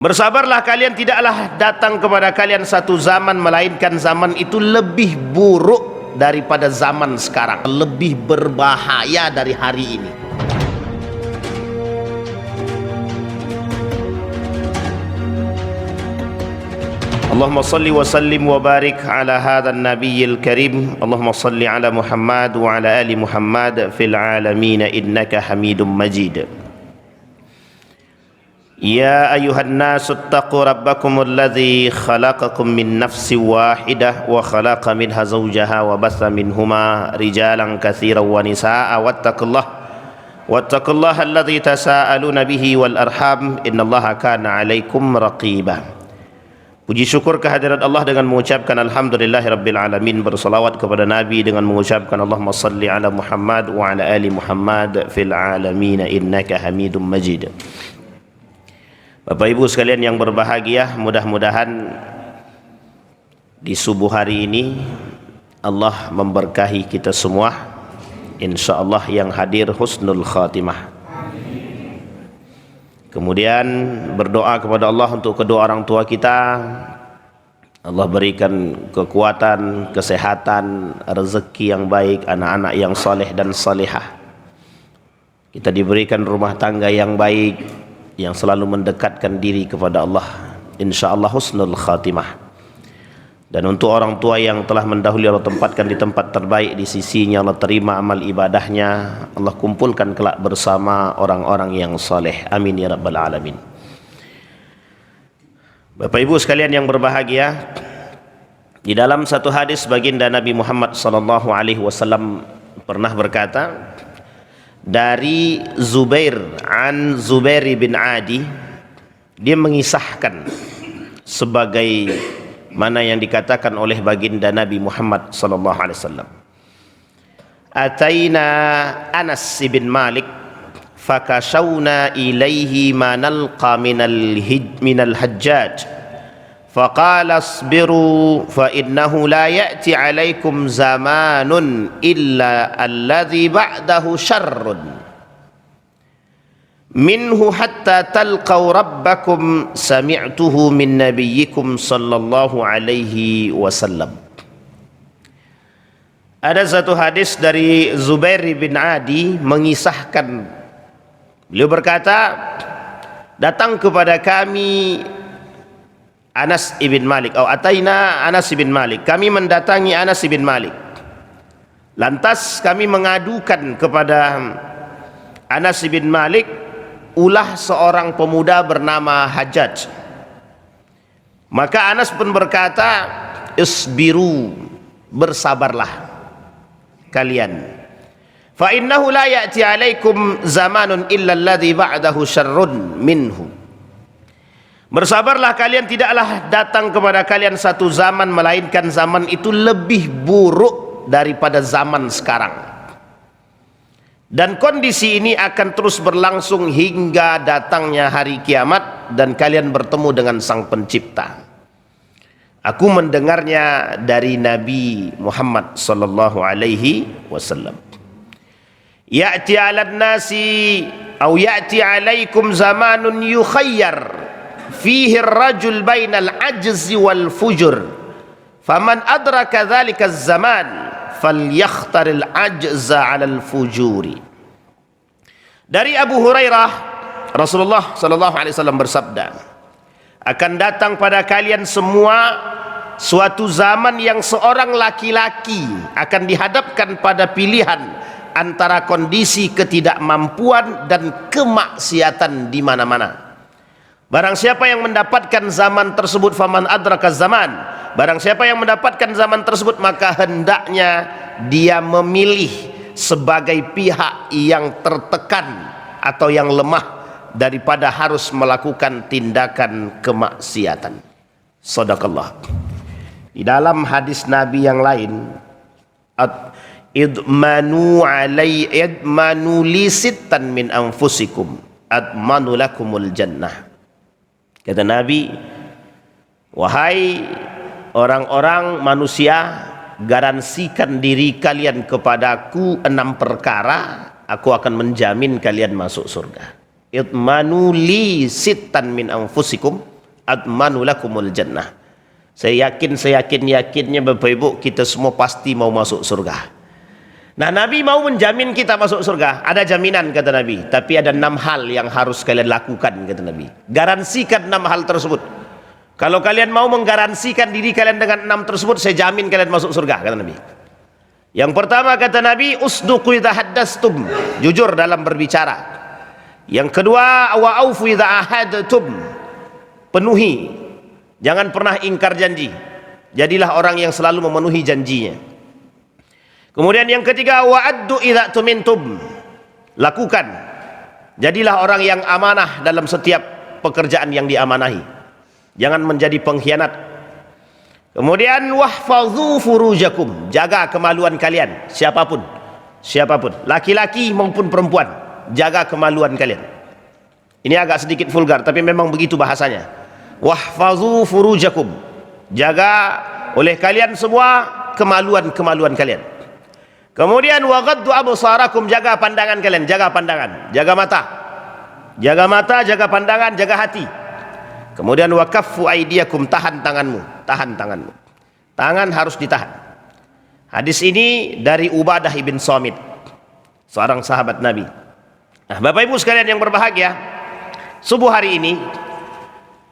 Bersabarlah kalian, tidaklah datang kepada kalian satu zaman melainkan zaman itu lebih buruk daripada zaman sekarang, lebih berbahaya dari hari ini. Allahumma salli wa sallim wa barik ala hadzal nabiyil karim. Allahumma salli ala Muhammad wa ala ali Muhammad fil alamin innaka Hamidum Majid. Ya ayuhan nasu attaqu rabbakum alladhi khalaqakum min nafsin wahidah wa khalaqa minha zawjaha wa batha minhuma rijalan katsiran wa nisaa wattaqullaha alladhi tasaaluna bihi wal arham innallaha kana 'alaikum raqiba. Puji syukur kehadirat Allah dengan mengucapkan alhamdulillahirabbil alamin, bersalawat kepada Nabi dengan mengucapkan Allahumma salli ala Muhammad wa ala ali Muhammad fil alamin innaka Hamidum Majid. Bapak Ibu sekalian yang berbahagia, mudah-mudahan di subuh hari ini Allah memberkahi kita semua, insyaallah yang hadir husnul khatimah. Kemudian berdoa kepada Allah untuk kedua orang tua kita, Allah berikan kekuatan, kesehatan, rezeki yang baik, anak-anak yang saleh dan salihah. Kita diberikan rumah tangga yang baik, yang selalu mendekatkan diri kepada Allah, insyaallah husnul khatimah. Dan untuk orang tua yang telah mendahului, Allah tempatkan di tempat terbaik di sisinya, Allah terima amal ibadahnya, Allah kumpulkan kelak bersama orang-orang yang saleh, amin ya rabbal alamin. Bapak Ibu sekalian yang berbahagia, di dalam satu hadis baginda Nabi Muhammad sallallahu alaihi wasallam pernah berkata, dari Zubair bin Adi, dia mengisahkan sebagai mana yang dikatakan oleh baginda Nabi Muhammad sallallahu alaihi wasallam. Ataina Anas bin Malik fakashawna ilaihi ma nalqa minal hajjaj faqala asbiru fa innahu la ya'ti alaikum zamanun illa alladhi ba'dahu syarrun minhu hatta talqaw rabbakum sami'tuhu min nabiyyikum sallallahu alaihi wasallam. Ada satu hadis dari Zubair bin Adi mengisahkan, beliau berkata, datang kepada kami Anas ibn Malik, atau ataina Anas ibn Malik, kami mendatangi Anas ibn Malik. Lantas kami mengadukan kepada Anas ibn Malik ulah seorang pemuda bernama Hajjaj. Maka Anas pun berkata, isbiru, bersabarlah kalian, fa innahu la ya'ti alaikum zamanun illa alladhi ba'dahu syarrun minhu. Bersabarlah kalian, tidaklah datang kepada kalian satu zaman melainkan zaman itu lebih buruk daripada zaman sekarang. Dan kondisi ini akan terus berlangsung hingga datangnya hari kiamat dan kalian bertemu dengan Sang Pencipta. Aku mendengarnya dari Nabi Muhammad sallallahu alaihi wasallam. Ya'ti 'alan nasi aw ya'ti 'alaikum zamanun yukhayyar fihi ar-rajul bainal ajzi wal fujur faman adraka dzalika az-zaman falyakhtaril ajza 'alal fujuri. Dari Abu Hurairah, Rasulullah sallallahu alaihi wasallam bersabda, akan datang pada kalian semua suatu zaman yang seorang laki-laki akan dihadapkan pada pilihan antara kondisi ketidakmampuan dan kemaksiatan di mana-mana. Barang siapa yang mendapatkan zaman tersebut, faman adraka zaman, barang siapa yang mendapatkan zaman tersebut, maka hendaknya dia memilih sebagai pihak yang tertekan atau yang lemah daripada harus melakukan tindakan kemaksiatan. Shadaqallah. Di dalam hadis Nabi yang lain, idmanu li sittan min anfusikum admanu lakumul jannah. Kata Nabi, wahai orang-orang manusia, garansikan diri kalian kepadaku 6 perkara, aku akan menjamin kalian masuk surga. Itmanu li sittan min anfusikum admanu lakumul jannah. Saya yakinnya Bapak Ibu, kita semua pasti mau masuk surga. Nah, Nabi mau menjamin kita masuk surga. Ada jaminan, kata Nabi, tapi ada 6 hal yang harus kalian lakukan, kata Nabi. Garansikan 6 hal tersebut. Kalau kalian mau menggaransikan diri kalian dengan 6 tersebut, saya jamin kalian masuk surga, kata Nabi. Yang pertama, kata Nabi, usduqu idza haddastum, jujur dalam berbicara. Yang kedua, wa aufu idza ahadtum, penuhi, jangan pernah ingkar janji. Jadilah orang yang selalu memenuhi janjinya. Kemudian yang ketiga, wa addu idza tumintum, lakukan. Jadilah orang yang amanah dalam setiap pekerjaan yang diamanahi. Jangan menjadi pengkhianat. Kemudian wahfazu furujakum, jaga kemaluan kalian, siapapun, laki-laki maupun perempuan, jaga kemaluan kalian. Ini agak sedikit vulgar, tapi memang begitu bahasanya. Wahfazu furujakum, jaga oleh kalian semua kemaluan kalian. Kemudian waghaddu absarakum, jaga pandangan kalian, jaga pandangan, jaga mata, jaga pandangan, jaga hati. Kemudian wakaffu aidiakum, tahan tanganmu. Tangan harus ditahan. Hadis ini dari Ubadah ibn Samit, seorang sahabat Nabi. Nah, Bapak Ibu sekalian yang berbahagia, subuh hari ini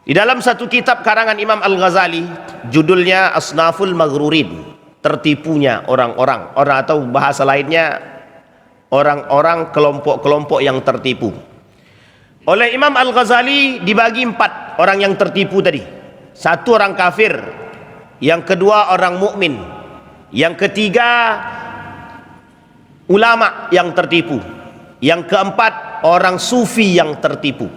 di dalam satu kitab karangan Imam Al-Ghazali, judulnya Asnaful Maghrurin, tertipunya orang atau bahasa lainnya orang-orang, kelompok-kelompok yang tertipu. Oleh Imam Al-Ghazali dibagi 4 orang yang tertipu tadi. 1 orang kafir, yang kedua orang mukmin, yang ketiga ulama yang tertipu, yang keempat orang sufi yang tertipu.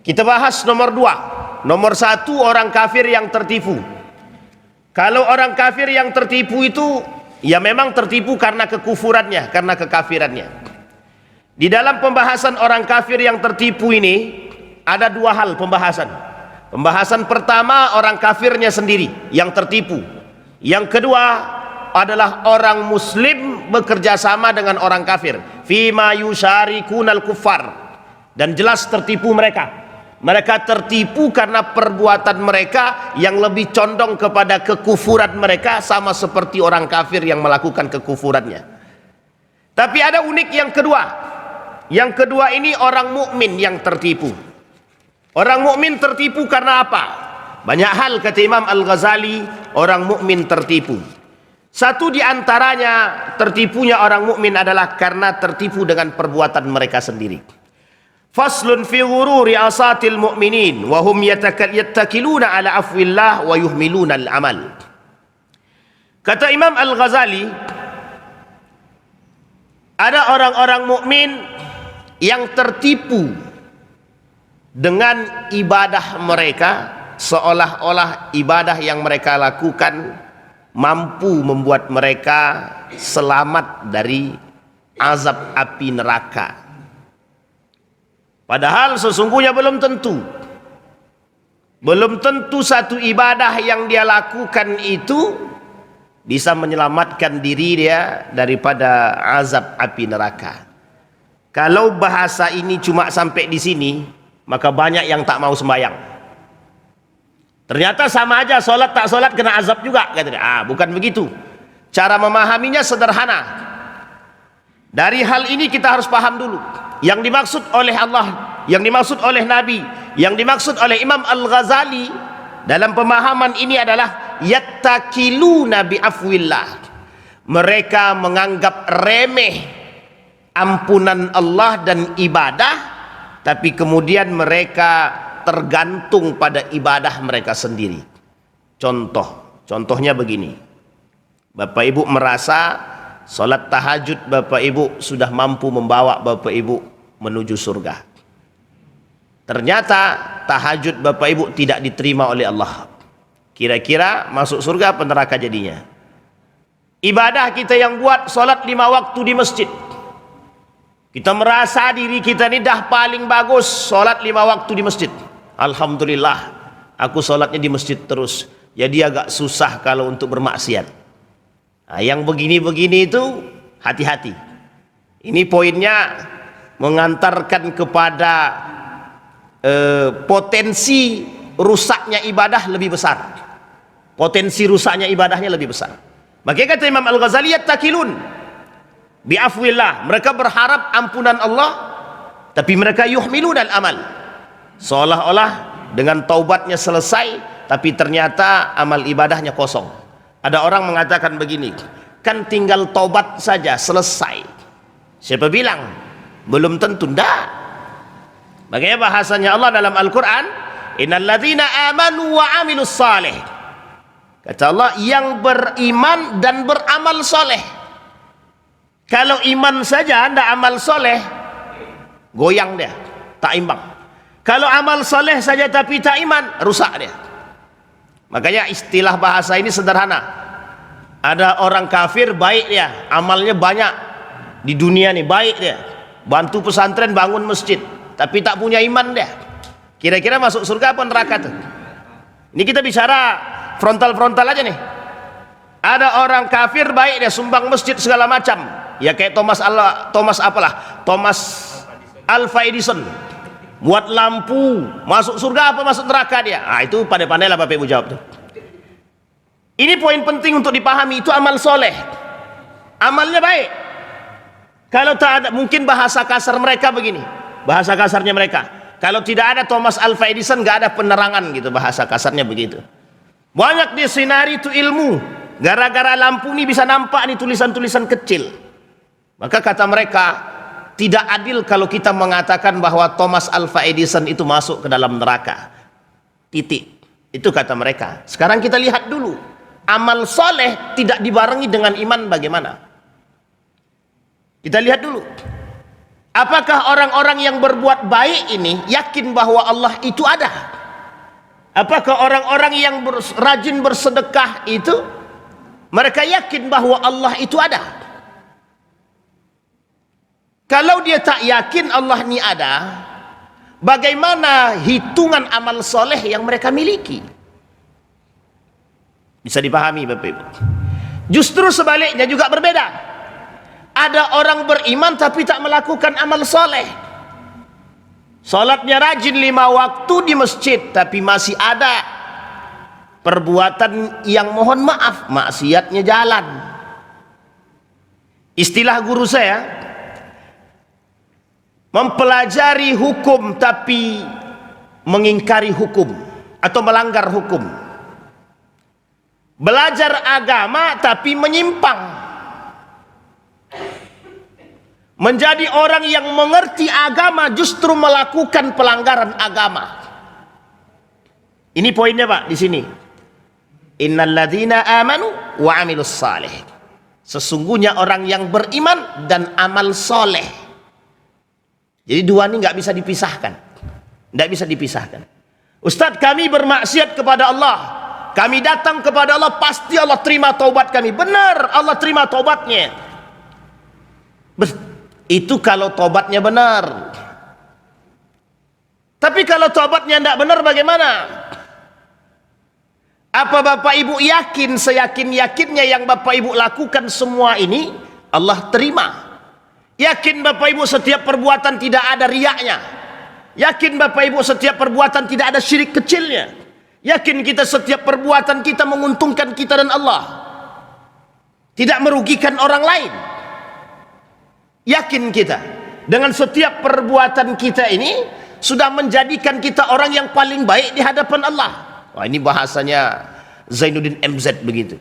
Kita bahas nomor 2. Nomor 1, orang kafir yang tertipu. Kalau orang kafir yang tertipu itu, ya memang tertipu karena kekufurannya, karena kekafirannya. Di dalam pembahasan orang kafir yang tertipu ini ada 2 hal pembahasan. Pembahasan pertama, orang kafirnya sendiri yang tertipu. Yang kedua adalah orang muslim bekerja sama dengan orang kafir, fima yusyarikunal kuffar, dan jelas tertipu mereka. Mereka tertipu karena perbuatan mereka yang lebih condong kepada kekufuran mereka, sama seperti orang kafir yang melakukan kekufurannya. Tapi ada unik yang kedua. Yang kedua ini orang mukmin yang tertipu. Orang mukmin tertipu karena apa? Banyak hal, kata Imam Al-Ghazali, orang mukmin tertipu. Satu di antaranya, tertipunya orang mukmin adalah karena tertipu dengan perbuatan mereka sendiri. Faslun fi ghururi asatil mu'minin wa hum yattakiluna ala afwillah wa yuhmiluna al-amal. Kata Imam Al-Ghazali, ada orang-orang mukmin yang tertipu dengan ibadah mereka, seolah-olah ibadah yang mereka lakukan mampu membuat mereka selamat dari azab api neraka. Padahal sesungguhnya belum tentu satu ibadah yang dia lakukan itu bisa menyelamatkan diri dia daripada azab api neraka. Kalau bahasa ini cuma sampai di sini, maka banyak yang tak mau sembahyang. Ternyata sama aja, sholat tak sholat kena azab juga, katanya. Bukan begitu. Cara memahaminya sederhana. Dari hal ini kita harus paham dulu. Yang dimaksud oleh Allah, yang dimaksud oleh Nabi, yang dimaksud oleh Imam Al-Ghazali dalam pemahaman ini adalah yattakiluna bi afwillah. Mereka menganggap remeh ampunan Allah dan ibadah, tapi kemudian mereka tergantung pada ibadah mereka sendiri. Contohnya begini. Bapak Ibu merasa salat tahajud Bapak Ibu sudah mampu membawa Bapak Ibu menuju surga. Ternyata tahajud Bapak Ibu tidak diterima oleh Allah. Kira-kira masuk surga apa neraka jadinya? Ibadah kita yang buat salat 5 waktu di masjid, kita merasa diri kita ini dah paling bagus, salat 5 waktu di masjid. Alhamdulillah, aku salatnya di masjid terus. Jadi agak susah kalau untuk bermaksiat. Nah, yang begini-begini itu hati-hati. Ini poinnya mengantarkan kepada potensi rusaknya ibadah lebih besar. Potensi rusaknya ibadahnya lebih besar. Makanya kata Imam Al-Ghazali, yattaqilun bi'afwillah, mereka berharap ampunan Allah, tapi mereka yuhmilun al-amal, seolah-olah dengan taubatnya selesai, tapi ternyata amal ibadahnya kosong. Ada orang mengatakan begini, kan tinggal taubat saja selesai. Siapa bilang? Belum tentu. Enggak. Makanya bahasanya Allah dalam Al-Quran, innal ladzina amanu wa amilus salih, kata Allah, yang beriman dan beramal soleh. Kalau iman saja anda amal soleh, goyang dia, tak imbang. Kalau amal soleh saja tapi tak iman, rusak dia. Makanya istilah bahasa ini sederhana. Ada orang kafir baik dia, amalnya banyak di dunia nih, baik dia, bantu pesantren, bangun masjid, tapi tak punya iman dia. Kira-kira masuk surga apa neraka tuh? Ini kita bicara frontal-frontal aja nih. Ada orang kafir baik dia, sumbang masjid segala macam, ya kayak Thomas Alva Edison, buat lampu, masuk surga apa masuk neraka dia? Itu pandai-pandai lah Bapak Ibu jawab tuh. Ini poin penting untuk dipahami, itu amal soleh, amalnya baik. Kalau tak ada, mungkin bahasa kasar mereka begini, bahasa kasarnya mereka, kalau tidak ada Thomas Alva Edison nggak ada penerangan gitu, bahasa kasarnya begitu. Banyak di sinari itu ilmu, gara-gara lampu ini bisa nampak nih tulisan-tulisan kecil. Maka kata mereka, tidak adil kalau kita mengatakan bahwa Thomas Alva Edison itu masuk ke dalam neraka. Titik. Itu kata mereka. Sekarang kita lihat dulu, amal soleh tidak dibarengi dengan iman bagaimana? Kita lihat dulu. Apakah orang-orang yang berbuat baik ini yakin bahwa Allah itu ada? Apakah orang-orang yang rajin bersedekah itu mereka yakin bahwa Allah itu ada? Kalau dia tak yakin Allah ini ada, bagaimana hitungan amal soleh yang mereka miliki? Bisa dipahami Bapak Ibu. Justru sebaliknya juga berbeda. Ada orang beriman tapi tak melakukan amal soleh. Salatnya rajin 5 waktu di masjid, tapi masih ada perbuatan yang mohon maaf, maksiatnya jalan. Istilah guru saya, mempelajari hukum tapi mengingkari hukum atau melanggar hukum. Belajar agama tapi menyimpang. Menjadi orang yang mengerti agama justru melakukan pelanggaran agama. Ini poinnya Pak di sini. Innal ladzina amanu wa amilus salih. Sesungguhnya orang yang beriman dan amal soleh. Jadi dua ini nggak bisa dipisahkan. Nggak bisa dipisahkan. Ustadz, kami bermaksiat kepada Allah, kami datang kepada Allah, pasti Allah terima taubat kami. Benar, Allah terima taubatnya. Itu kalau tobatnya benar. Tapi kalau tobatnya tidak benar bagaimana? Apa Bapak Ibu yakin, seyakin-yakinnya yang Bapak Ibu lakukan semua ini Allah terima? Yakin Bapak Ibu setiap perbuatan tidak ada riaknya? Yakin Bapak Ibu setiap perbuatan tidak ada syirik kecilnya? Yakin kita setiap perbuatan kita menguntungkan kita dan Allah, tidak merugikan orang lain? Yakin kita dengan setiap perbuatan kita ini sudah menjadikan kita orang yang paling baik di hadapan Allah? Wah, ini bahasanya Zainuddin MZ begitu.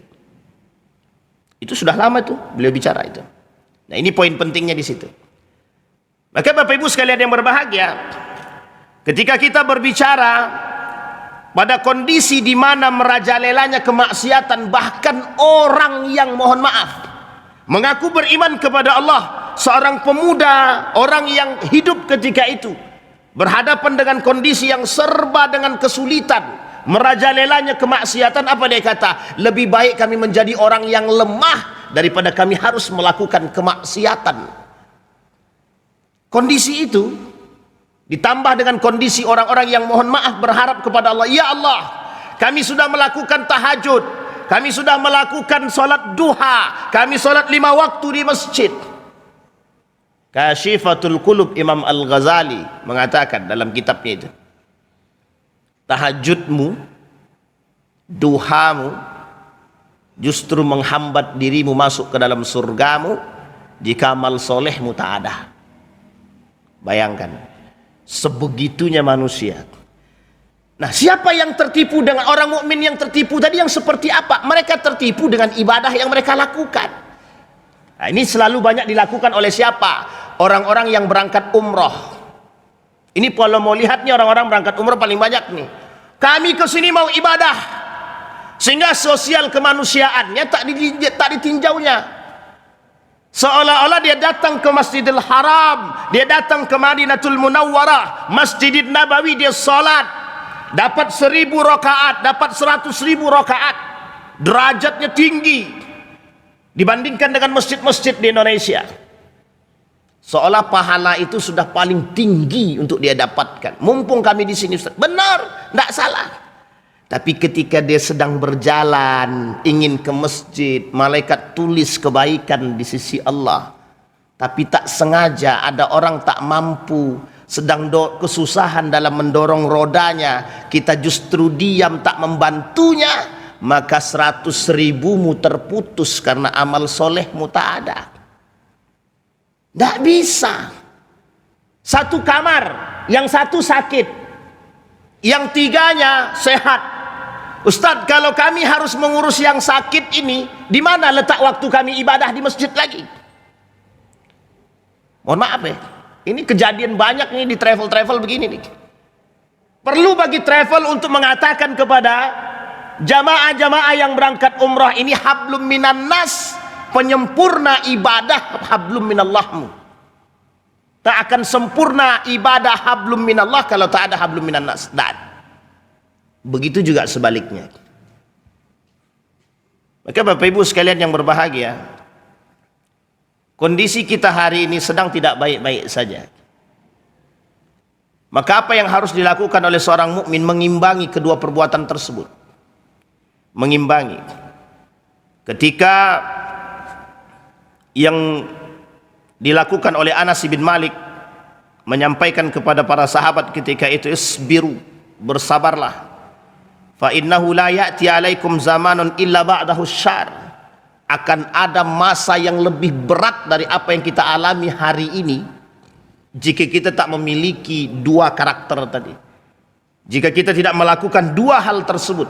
Itu sudah lama tuh beliau bicara itu. Nah, ini poin pentingnya di situ. Maka Bapak Ibu sekalian yang berbahagia, ketika kita berbicara pada kondisi di mana merajalelanya kemaksiatan, bahkan orang yang mohon maaf mengaku beriman kepada Allah, seorang pemuda, orang yang hidup ketika itu berhadapan dengan kondisi yang serba dengan kesulitan, merajalelanya kemaksiatan, apa dia kata? Lebih baik kami menjadi orang yang lemah daripada kami harus melakukan kemaksiatan. Kondisi itu ditambah dengan kondisi orang-orang yang mohon maaf berharap kepada Allah, ya Allah, kami sudah melakukan tahajud, kami sudah melakukan sholat duha, kami sholat 5 waktu di masjid. Kasyifatul Qulub Imam Al-Ghazali mengatakan dalam kitabnya itu, tahajudmu, duhamu justru menghambat dirimu masuk ke dalam surgamu jika amal solehmu tak ada. Bayangkan, sebegitunya manusia. Nah, siapa yang tertipu dengan orang mukmin yang tertipu tadi yang seperti apa? Mereka tertipu dengan ibadah yang mereka lakukan. Nah, ini selalu banyak dilakukan oleh siapa? Orang-orang yang berangkat umroh. Ini kalau mau lihatnya orang-orang berangkat umroh paling banyak nih. Kami ke sini mau ibadah, sehingga sosial kemanusiaannya tak ditinjaunya. Seolah-olah dia datang ke Masjidil Haram, dia datang ke Madinatul Munawwarah, Masjidil Nabawi, dia salat, dapat 1000 rakaat, dapat 100.000 rakaat, derajatnya tinggi dibandingkan dengan masjid-masjid di Indonesia. Seolah pahala itu sudah paling tinggi untuk dia dapatkan. Mumpung kami di sini, Ustaz. Benar, tidak salah. Tapi ketika dia sedang berjalan ingin ke masjid, malaikat tulis kebaikan di sisi Allah. Tapi tak sengaja ada orang tak mampu, sedang kesusahan dalam mendorong rodanya, kita justru diam tak membantunya, maka 100.000mu terputus karena amal solehmu tak ada. Tidak bisa. Satu kamar, yang satu sakit, yang tiganya sehat. Ustadz, kalau kami harus mengurus yang sakit ini, di mana letak waktu kami ibadah di masjid lagi? Mohon maaf ya, ini kejadian banyak nih di travel-travel begini nih. Perlu bagi travel untuk mengatakan kepada jamaah-jamaah yang berangkat umrah ini, hablum minan nas, penyempurna ibadah hablum minallahmu. Tak akan sempurna ibadah hablum minallah kalau tak ada hablum minan nas. Dan begitu juga sebaliknya. Maka Bapak Ibu sekalian yang berbahagia, kondisi kita hari ini sedang tidak baik-baik saja. Maka apa yang harus dilakukan oleh seorang mukmin? Mengimbangi kedua perbuatan tersebut. Mengimbangi. Ketika yang dilakukan oleh Anas bin Malik menyampaikan kepada para sahabat ketika itu, isbiru, bersabarlah, fa innahu la ya'ti alaikum zamanun illa ba'dahu syar, akan ada masa yang lebih berat dari apa yang kita alami hari ini jika kita tak memiliki dua karakter tadi. Jika kita tidak melakukan dua hal tersebut,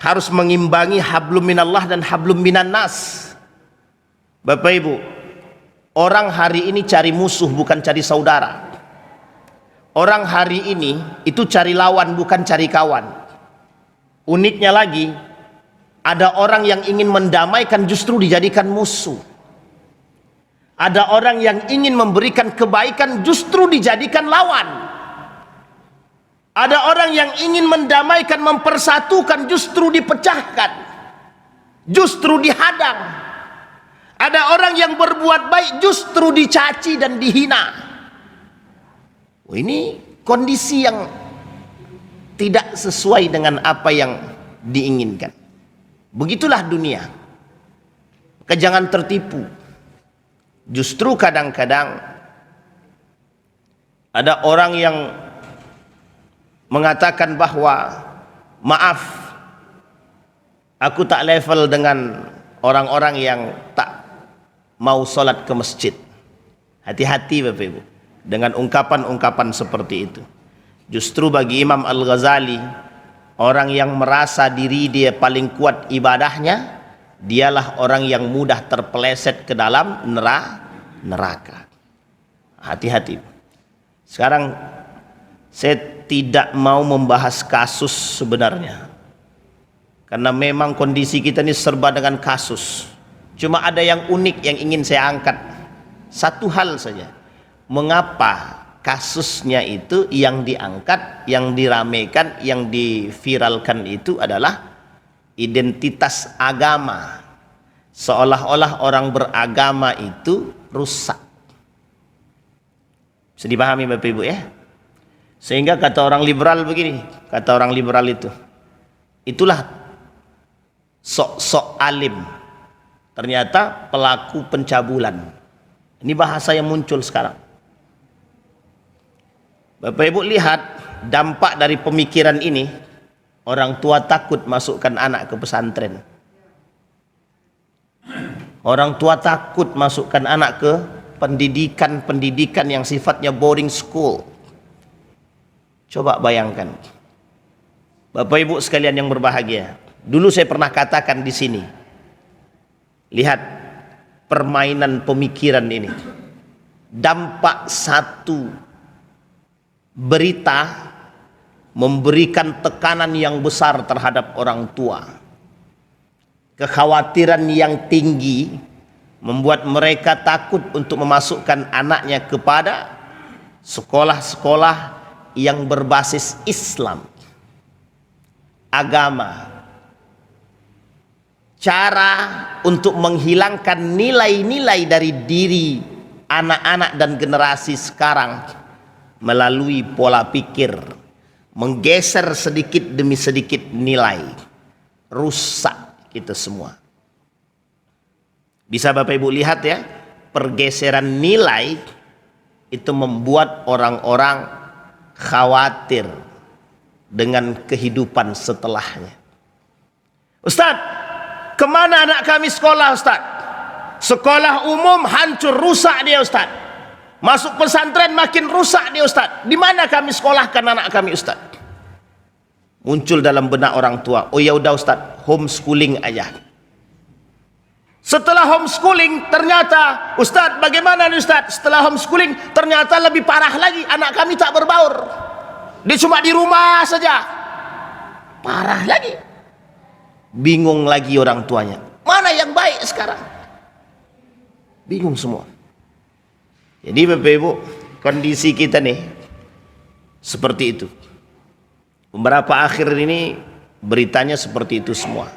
harus mengimbangi hablum minallah dan hablum minan nas. Bapak Ibu, orang hari ini cari musuh bukan cari saudara. Orang hari ini itu cari lawan bukan cari kawan. Uniknya lagi, ada orang yang ingin mendamaikan justru dijadikan musuh. Ada orang yang ingin memberikan kebaikan justru dijadikan lawan. Ada orang yang ingin mendamaikan, mempersatukan justru dipecahkan, justru dihadang. Ada orang yang berbuat baik justru dicaci dan dihina. Ini kondisi yang tidak sesuai dengan apa yang diinginkan. Begitulah dunia. Maka jangan tertipu. Justru kadang-kadang ada orang yang mengatakan bahwa maaf, aku tak level dengan orang-orang yang tak mau sholat ke masjid. Hati-hati Bapak Ibu dengan ungkapan-ungkapan seperti itu. Justru bagi Imam Al-Ghazali, orang yang merasa diri dia paling kuat ibadahnya, dialah orang yang mudah terpeleset ke dalam neraka. Hati-hati. Sekarang saya tidak mau membahas kasus sebenarnya, karena memang kondisi kita ini serba dengan kasus. Cuma ada yang unik yang ingin saya angkat. Satu hal saja. Mengapa kasusnya itu yang diangkat, yang diramaikan, yang diviralkan itu adalah identitas agama. Seolah-olah orang beragama itu rusak. Bisa dipahami Bapak Ibu ya? Sehingga kata orang liberal begini, kata orang liberal itu, itulah sok-sok alim, ternyata pelaku pencabulan. Ini bahasa yang muncul sekarang. Bapak Ibu lihat dampak dari pemikiran ini, orang tua takut masukkan anak ke pesantren. Orang tua takut masukkan anak ke pendidikan yang sifatnya boarding school. Coba bayangkan. Bapak Ibu sekalian yang berbahagia, dulu saya pernah katakan di sini, lihat permainan pemikiran ini. Dampak satu berita memberikan tekanan yang besar terhadap orang tua. Kekhawatiran yang tinggi membuat mereka takut untuk memasukkan anaknya kepada sekolah-sekolah yang berbasis Islam, agama. Cara untuk menghilangkan nilai-nilai dari diri anak-anak dan generasi sekarang melalui pola pikir, menggeser sedikit demi sedikit nilai, rusak kita semua. Bisa Bapak Ibu lihat ya, pergeseran nilai itu membuat orang-orang khawatir dengan kehidupan setelahnya. Ustadz, kemana anak kami sekolah Ustadz? Sekolah umum hancur, rusak dia Ustadz. Masuk pesantren makin rusak dia Ustadz. Di mana kami sekolahkan anak kami Ustadz? Muncul dalam benak orang tua, oh ya udah Ustadz, homeschooling aja. Setelah homeschooling ternyata, Ustadz bagaimana nih Ustadz? Setelah homeschooling ternyata lebih parah lagi, anak kami tak berbaur. Dia cuma di rumah saja. Parah lagi. Bingung lagi orang tuanya. Mana yang baik sekarang? Bingung semua. Jadi Bapak Ibu, kondisi kita nih seperti itu. Beberapa akhir ini beritanya seperti itu semua.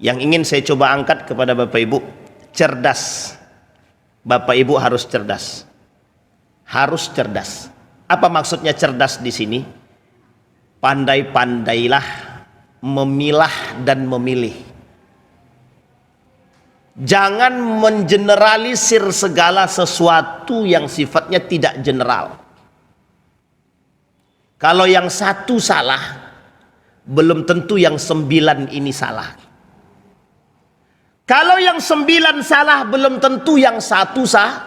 Yang ingin saya coba angkat kepada Bapak Ibu, cerdas. Bapak Ibu harus cerdas. Harus cerdas. Apa maksudnya cerdas di sini? Pandai-pandailah memilah dan memilih. Jangan mengeneralisir segala sesuatu yang sifatnya tidak general. Kalau yang satu salah, belum tentu yang 9 ini salah. Kalau yang 9 salah, belum tentu yang satu salah.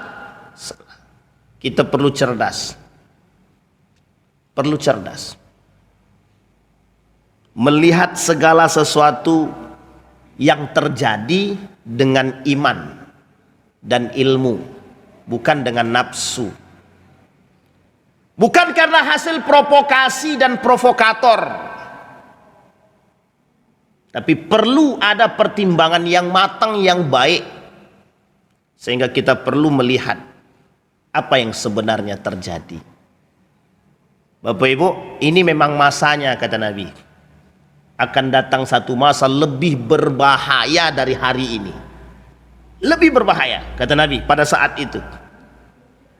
Kita perlu cerdas. Perlu cerdas. Melihat segala sesuatu yang terjadi dengan iman dan ilmu, bukan dengan nafsu. Bukan karena hasil provokasi dan provokator, tapi perlu ada pertimbangan yang matang, yang baik, sehingga kita perlu melihat apa yang sebenarnya terjadi. Bapak Ibu, ini memang masanya, kata Nabi. Akan datang satu masa lebih berbahaya dari hari ini. Lebih berbahaya, kata Nabi pada saat itu.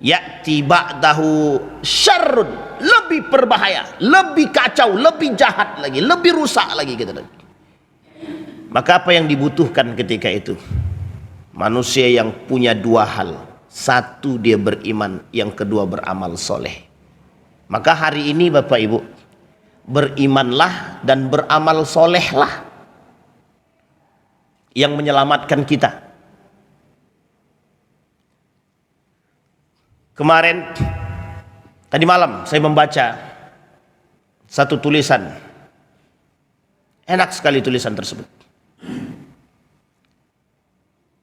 Ya'ti ba'dahu syarrun, lebih berbahaya, lebih kacau, lebih jahat lagi, lebih rusak lagi, kata Nabi. Maka apa yang dibutuhkan ketika itu? Manusia yang punya 2 hal. Satu, dia beriman, yang kedua beramal soleh. Maka hari ini Bapak Ibu, berimanlah dan beramal solehlah yang menyelamatkan kita. Kemarin, tadi malam saya membaca satu tulisan. Enak sekali tulisan tersebut.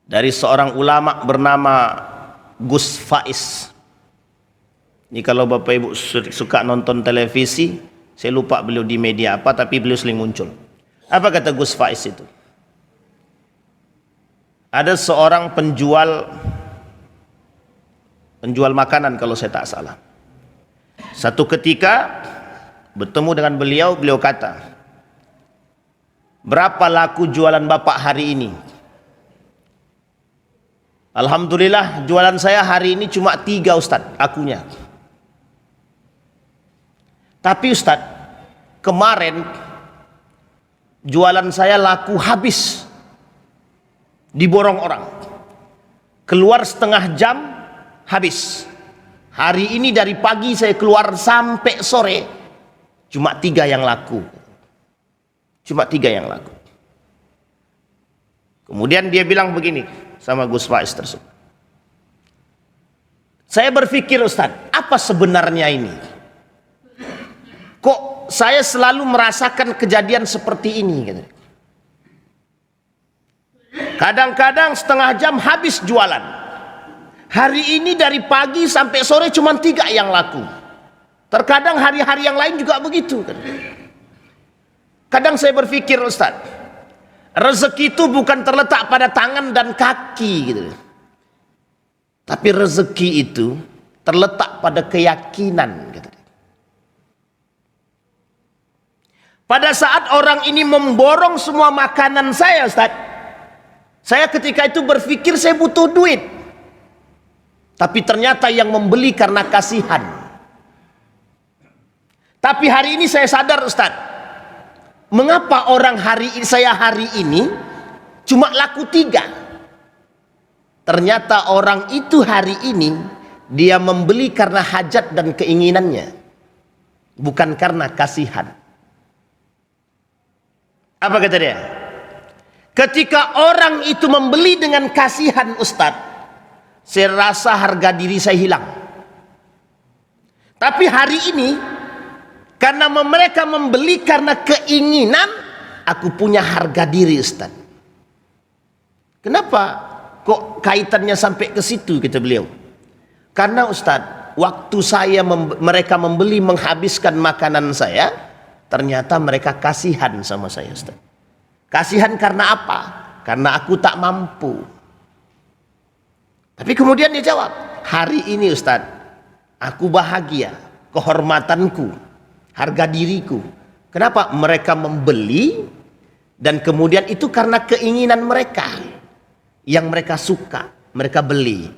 Dari seorang ulama bernama Gus Faiz. Ini kalau Bapak Ibu suka nonton televisi, saya lupa beliau di media apa, tapi beliau sering muncul. Apa kata Gus Faiz itu? Ada seorang penjual makanan kalau saya tak salah. Satu ketika bertemu dengan beliau, beliau kata, berapa laku jualan Bapak hari ini? Alhamdulillah jualan saya hari ini cuma 3 Ustadz akunya. Tapi Ustadz, kemarin jualan saya laku habis, diborong orang. Keluar setengah jam habis. Hari ini dari pagi saya keluar sampai sore, cuma 3 yang laku. Cuma 3 yang laku. Kemudian dia bilang begini sama Gus Faiz tersebut. Saya berpikir, Ustaz, apa sebenarnya ini? Kok saya selalu merasakan kejadian seperti ini? Kadang-kadang setengah jam habis jualan. Hari ini dari pagi sampai sore cuma 3 yang laku. Terkadang hari-hari yang lain juga begitu. Kadang saya berpikir, Ustaz, rezeki itu bukan terletak pada tangan dan kaki gitu. Tapi rezeki itu terletak pada keyakinan gitu. Pada saat orang ini memborong semua makanan saya, Ustaz, saya ketika itu berpikir saya butuh duit. Tapi ternyata yang membeli karena kasihan. Tapi hari ini saya sadar, Ustaz, mengapa orang hari ini cuma laku 3? Ternyata orang itu hari ini dia membeli karena hajat dan keinginannya, bukan karena kasihan. Apa kata dia? Ketika orang itu membeli dengan kasihan, Ustaz, saya rasa harga diri saya hilang. Tapi hari ini karena mereka membeli karena keinginan, aku punya harga diri, Ustaz. Kenapa kok kaitannya sampai ke situ, kata beliau? Karena Ustaz, waktu mereka membeli menghabiskan makanan saya, ternyata mereka kasihan sama saya, Ustaz. Kasihan karena apa? Karena aku tak mampu. Tapi kemudian dia jawab, hari ini Ustaz, aku bahagia, kehormatanku, harga diriku. Kenapa? Mereka membeli dan kemudian itu karena keinginan mereka, yang mereka suka, mereka beli.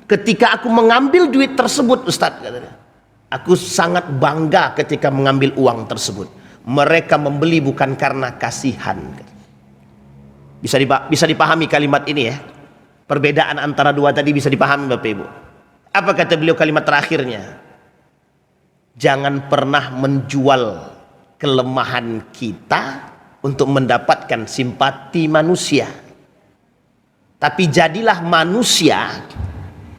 Ketika aku mengambil duit tersebut, Ustaz, katanya, aku sangat bangga ketika mengambil uang tersebut. Mereka membeli bukan karena kasihan. Bisa dipahami kalimat ini ya? Perbedaan antara dua tadi bisa dipahami, Bapak Ibu. Apa kata beliau kalimat terakhirnya? Jangan pernah menjual kelemahan kita untuk mendapatkan simpati manusia. Tapi jadilah manusia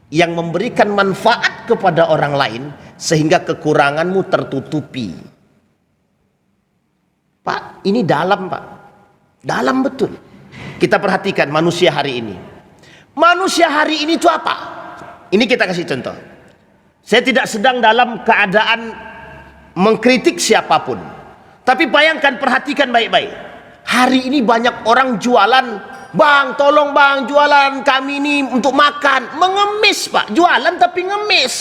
yang memberikan manfaat kepada orang lain sehingga kekuranganmu tertutupi. Pak, ini dalam, Pak. Dalam betul. Kita perhatikan manusia hari ini. Manusia hari ini itu apa? Ini kita kasih contoh. Saya tidak sedang dalam keadaan mengkritik siapapun. Tapi bayangkan, perhatikan baik-baik. Hari ini banyak orang jualan, bang, tolong bang, jualan kami ini untuk makan. Mengemis, Pak. Jualan tapi ngemis.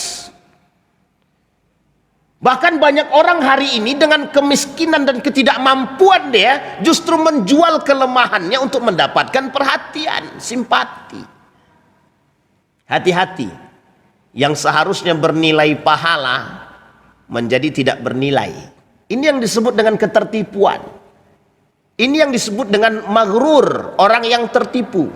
Bahkan banyak orang hari ini dengan kemiskinan dan ketidakmampuan dia justru menjual kelemahannya untuk mendapatkan perhatian, simpati. Hati-hati, yang seharusnya bernilai pahala menjadi tidak bernilai. Ini yang disebut dengan ketertipuan. Ini yang disebut dengan maghrur, orang yang tertipu.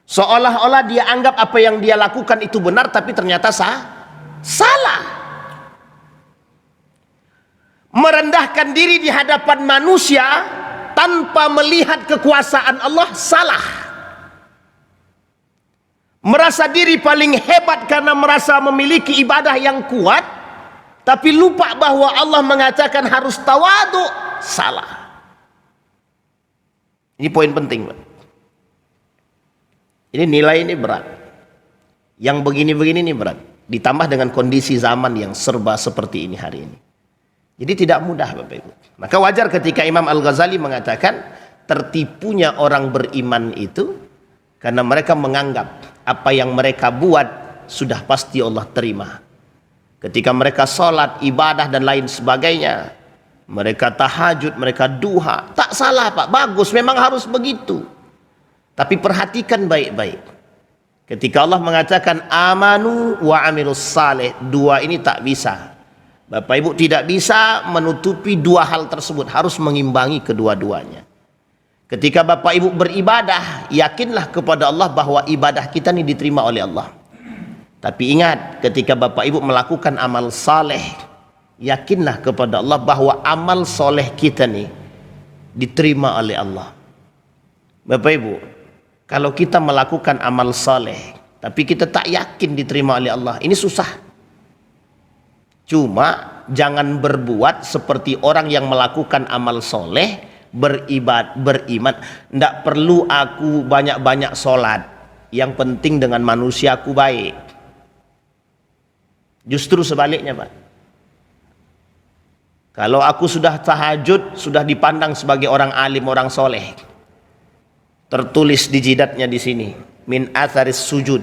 Seolah-olah dia anggap apa yang dia lakukan itu benar, tapi ternyata salah. Merendahkan diri di hadapan manusia tanpa melihat kekuasaan Allah, salah. Merasa diri paling hebat karena merasa memiliki ibadah yang kuat, tapi lupa bahwa Allah mengatakan harus tawadu, salah. Ini poin penting, Pak. Ini nilai ini berat. Yang begini-begini ini berat. Ditambah dengan kondisi zaman yang serba seperti ini hari ini. Jadi tidak mudah, Bapak Ibu. Maka wajar ketika Imam Al-Ghazali mengatakan tertipunya orang beriman itu karena mereka menganggap apa yang mereka buat sudah pasti Allah terima. Ketika mereka sholat, ibadah dan lain sebagainya, mereka tahajud, mereka duha, tak salah Pak, bagus, memang harus begitu. Tapi perhatikan baik-baik. Ketika Allah mengatakan amanu wa amilus saleh, dua ini tak bisa. Bapak Ibu tidak bisa menutupi dua hal tersebut, harus mengimbangi kedua-duanya. Ketika Bapak Ibu beribadah, yakinlah kepada Allah bahwa ibadah kita ini diterima oleh Allah. Tapi ingat, ketika Bapak Ibu melakukan amal saleh, yakinlah kepada Allah bahwa amal soleh kita nih diterima oleh Allah. Bapak Ibu, kalau kita melakukan amal soleh tapi kita tak yakin diterima oleh Allah, ini susah. Cuma jangan berbuat seperti orang yang melakukan amal soleh, beriman. Tidak perlu aku banyak-banyak sholat, yang penting dengan manusia aku baik. Justru sebaliknya, Pak. Kalau aku sudah tahajud, sudah dipandang sebagai orang alim, orang soleh. Tertulis di jidatnya di sini, min atharis sujud.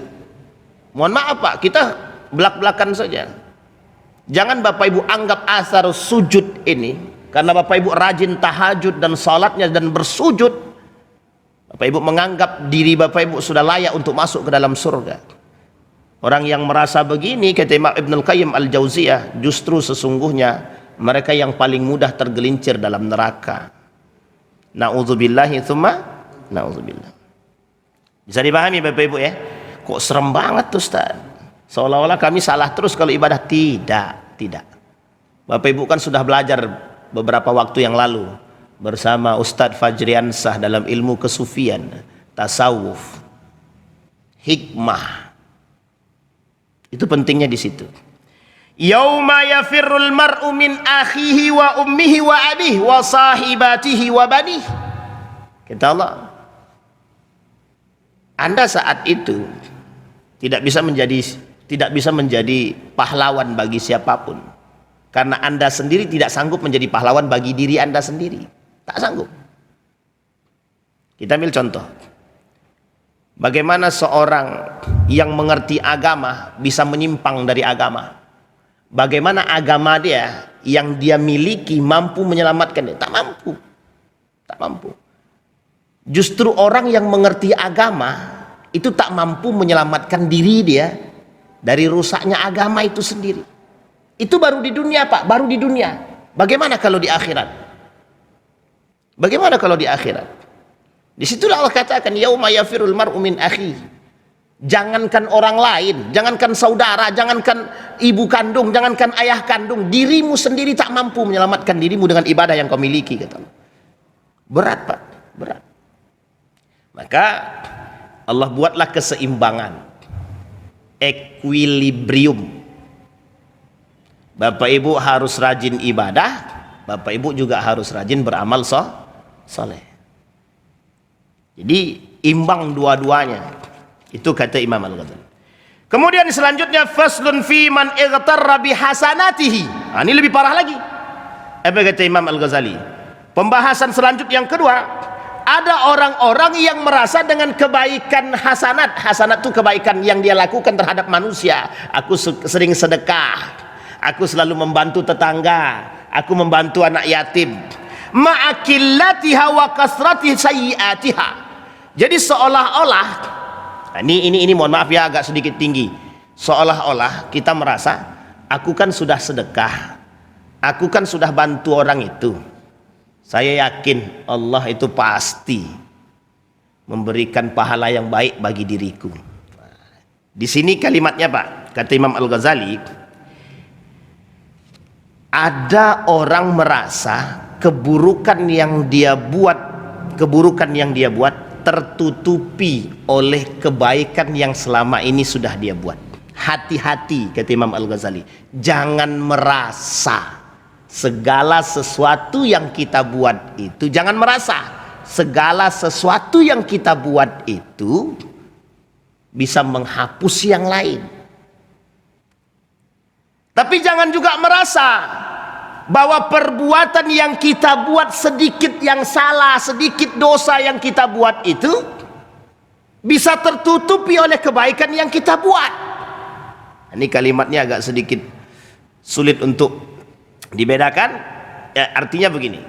Mohon maaf Pak, kita belak-belakan saja. Jangan Bapak Ibu anggap asar sujud ini, karena Bapak Ibu rajin tahajud dan salatnya dan bersujud, Bapak Ibu menganggap diri Bapak Ibu sudah layak untuk masuk ke dalam surga. Orang yang merasa begini, kata Imam Ibnul Qayyim Al-Jauziyah, justru sesungguhnya mereka yang paling mudah tergelincir dalam neraka. Na'udzubillahi tsumma na'udzubillah. Bisa dipahami Bapak Ibu ya? Kok serem banget tuh Ustaz? Seolah-olah kami salah terus kalau ibadah. Tidak. Bapak Ibu kan sudah belajar beberapa waktu yang lalu bersama Ustadz Fajriansah dalam ilmu kesufian, tasawuf, hikmah. Itu pentingnya di situ. Yauma yafirrul mar'u min akhihi wa ummihi wa abihi wa sahibatihi wa banihi. Kata Allah, Anda saat itu tidak bisa menjadi pahlawan bagi siapapun, karena Anda sendiri tidak sanggup menjadi pahlawan bagi diri Anda sendiri. Tak sanggup. Kita ambil contoh. Bagaimana seorang yang mengerti agama bisa menyimpang dari agama? Bagaimana agama dia yang dia miliki mampu menyelamatkan dia? Tak mampu. Justru orang yang mengerti agama itu tak mampu menyelamatkan diri dia dari rusaknya agama itu sendiri. Itu baru di dunia Pak, baru di dunia. Bagaimana kalau di akhirat? Disitulah Allah katakan yauma yafirul mar'u min akhi. Jangankan orang lain, jangankan saudara, jangankan ibu kandung, jangankan ayah kandung, dirimu sendiri tak mampu menyelamatkan dirimu dengan ibadah yang kau miliki, kata Allah. Berat Pak, berat. Maka Allah buatlah keseimbangan, equilibrium. Bapak Ibu harus rajin ibadah, Bapak Ibu juga harus rajin beramal soleh. Jadi imbang dua-duanya. Itu kata Imam Al-Ghazali. Kemudian selanjutnya faslun fi man ightarra bi hasanatihi. Ini lebih parah lagi. Apa kata Imam Al-Ghazali? Pembahasan selanjutnya yang kedua, ada orang-orang yang merasa dengan kebaikan hasanat. Hasanat itu kebaikan yang dia lakukan terhadap manusia. Aku sering sedekah, aku selalu membantu tetangga, aku membantu anak yatim. Ma'akillatiha wa kasrati sayyiatiha. Jadi seolah-olah, ini mohon maaf ya agak sedikit tinggi. Seolah-olah kita merasa, aku kan sudah sedekah, aku kan sudah bantu orang itu. Saya yakin Allah itu pasti memberikan pahala yang baik bagi diriku. Di sini kalimatnya Pak, kata Imam Al-Ghazali, ada orang merasa keburukan yang dia buat tertutupi oleh kebaikan yang selama ini sudah dia buat. Hati-hati, kata Imam Al-Ghazali, jangan merasa segala sesuatu yang kita buat itu, jangan merasa segala sesuatu yang kita buat itu bisa menghapus yang lain. Tapi jangan juga merasa bahwa perbuatan yang kita buat, sedikit yang salah, sedikit dosa yang kita buat itu bisa tertutupi oleh kebaikan yang kita buat. Ini kalimatnya agak sedikit sulit untuk dibedakan. Artinya begini,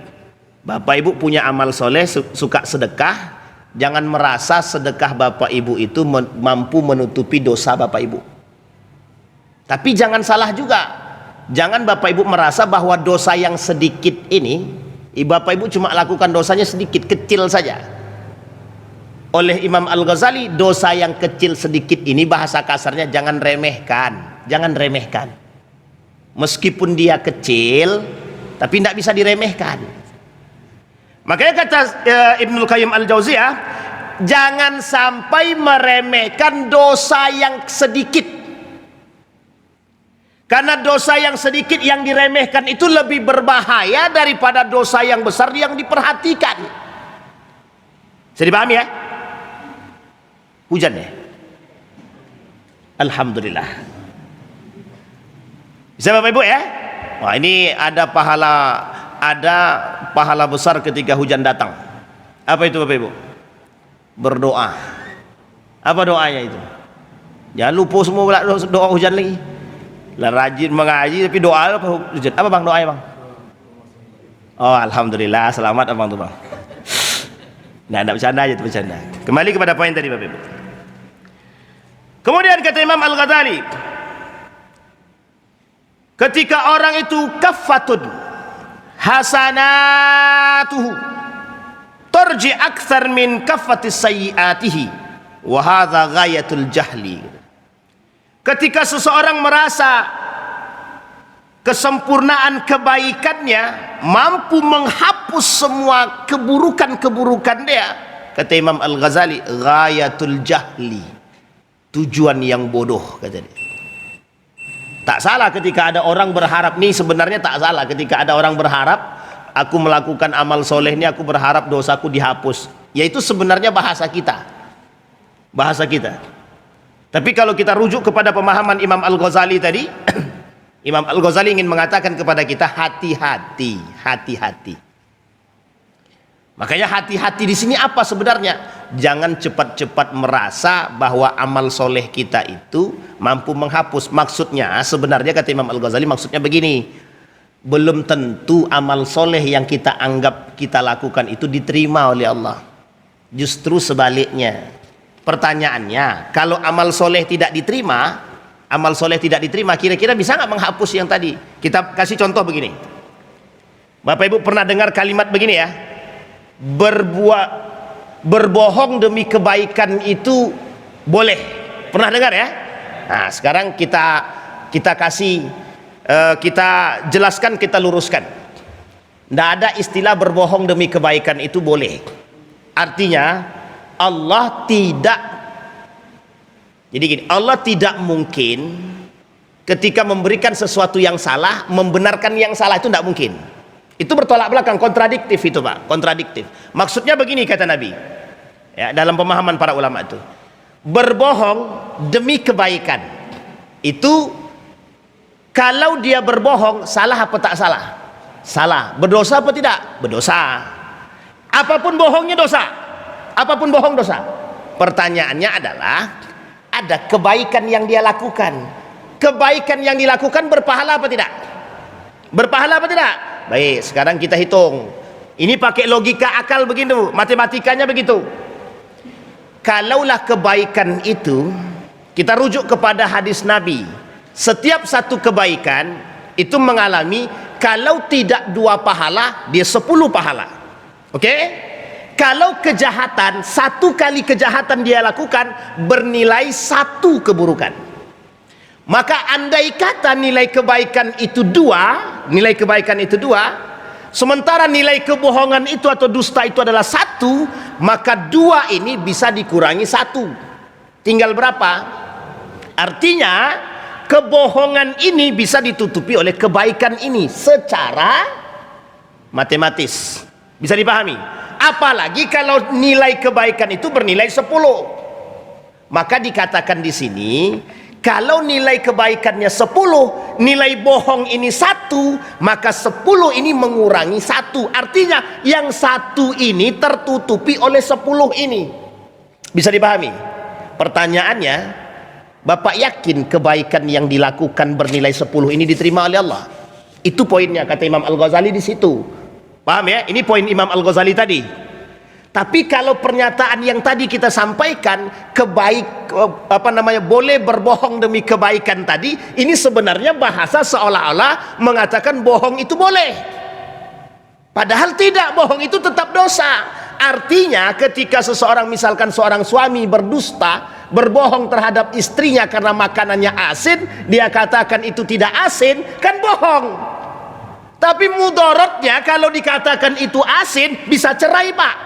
Bapak Ibu punya amal soleh, suka sedekah, jangan merasa sedekah Bapak Ibu itu mampu menutupi dosa Bapak Ibu. Tapi jangan salah juga, jangan Bapak Ibu merasa bahwa dosa yang sedikit ini, Bapak Ibu cuma lakukan dosanya sedikit, kecil saja. oleh Imam Al-Ghazali, dosa yang kecil sedikit ini bahasa kasarnya jangan remehkan, jangan remehkan. Meskipun dia kecil, tapi tidak bisa diremehkan. Makanya kata Ibnul Qayyim Al-Jauziyah, jangan sampai meremehkan dosa yang sedikit. Karena dosa yang sedikit yang diremehkan itu lebih berbahaya daripada dosa yang besar yang diperhatikan. Bisa dipahami ya? Hujan ya? Alhamdulillah. Bisa Bapak Ibu ya? Wah, ini ada pahala besar ketika hujan datang. Apa itu Bapak Ibu? Berdoa. Apa doanya itu? Jangan lupa semua doa hujan lagi. Lah rajin mengaji tapi doa apa hujan? Apa Bang doanya Bang? Oh, alhamdulillah, selamat Abang tuh Bang. Nah, enggak bercanda aja, bercanda. Kembali kepada poin tadi Bapak Ibu. Kemudian kata Imam Al-Ghazali, ketika orang itu kaffatun hasanatuhu tarji akthar min kaffatis sayyiatihi wa hadha ghayatul jahli. Ketika seseorang merasa kesempurnaan kebaikannya mampu menghapus semua keburukan-keburukan dia, kata Imam Al-Ghazali, ghayatul jahli, tujuan yang bodoh, kata dia. Tak salah ketika ada orang berharap, nih sebenarnya tak salah ketika ada orang berharap, aku melakukan amal soleh ini, aku berharap dosaku dihapus. Yaitu sebenarnya bahasa kita. Bahasa kita. Tapi kalau kita rujuk kepada pemahaman Imam Al-Ghazali tadi, Imam Al-Ghazali ingin mengatakan kepada kita, hati-hati, hati-hati. Makanya hati-hati di sini apa sebenarnya? Jangan cepat-cepat merasa bahwa amal soleh kita itu mampu menghapus. Maksudnya sebenarnya kata Imam Al-Ghazali, maksudnya begini, belum tentu amal soleh yang kita anggap kita lakukan itu diterima oleh Allah. Justru sebaliknya. Pertanyaannya, kalau amal soleh tidak diterima, kira-kira bisa nggak menghapus yang tadi? Kita kasih contoh begini. Bapak Ibu pernah dengar kalimat begini ya, berbohong demi kebaikan itu boleh. Pernah dengar ya? Nah, sekarang kita kasih, kita jelaskan, kita luruskan. Tidak ada istilah berbohong demi kebaikan itu boleh. Artinya Allah tidak, jadi gini, Allah tidak mungkin ketika memberikan sesuatu yang salah membenarkan yang salah, itu tidak mungkin. Itu bertolak belakang, kontradiktif itu Pak, kontradiktif. Maksudnya begini kata Nabi ya, dalam pemahaman para ulama itu, berbohong demi kebaikan itu, kalau dia berbohong salah apa tak salah? Salah. Berdosa apa tidak? Berdosa. Apapun bohongnya dosa. Apapun bohong dosa. Pertanyaannya adalah, ada kebaikan yang dia lakukan. Kebaikan yang dilakukan berpahala apa tidak? Berpahala apa tidak? Baik, sekarang kita hitung. Ini pakai logika akal begitu, matematikanya begitu. Kalaulah kebaikan itu, kita rujuk kepada hadis Nabi. Setiap satu kebaikan itu mengalami, kalau tidak 2 pahala, dia 10 pahala. Oke? Kalau kejahatan, 1 kali kejahatan dia lakukan bernilai 1 keburukan. Maka andai kata nilai kebaikan itu 2, sementara nilai kebohongan itu atau dusta itu adalah 1, maka 2 ini bisa dikurangi 1. Tinggal berapa? Artinya kebohongan ini bisa ditutupi oleh kebaikan ini secara matematis. Bisa dipahami? Apalagi kalau nilai kebaikan itu bernilai 10. Maka dikatakan di sini, kalau nilai kebaikannya 10, nilai bohong ini 1, maka 10 ini mengurangi 1. Artinya yang 1 ini tertutupi oleh 10 ini. Bisa dipahami? Pertanyaannya, Bapak yakin kebaikan yang dilakukan bernilai 10 ini diterima oleh Allah? Itu poinnya kata Imam Al-Ghazali di situ. Paham ya? Ini poin Imam Al-Ghazali tadi. Tapi kalau pernyataan yang tadi kita sampaikan, boleh berbohong demi kebaikan tadi, ini sebenarnya bahasa seolah-olah mengatakan bohong itu boleh. Padahal tidak, bohong itu tetap dosa. Artinya ketika seseorang, misalkan seorang suami berdusta, berbohong terhadap istrinya karena makanannya asin, dia katakan itu tidak asin, kan bohong. Tapi mudaratnya kalau dikatakan itu asin, bisa cerai pak.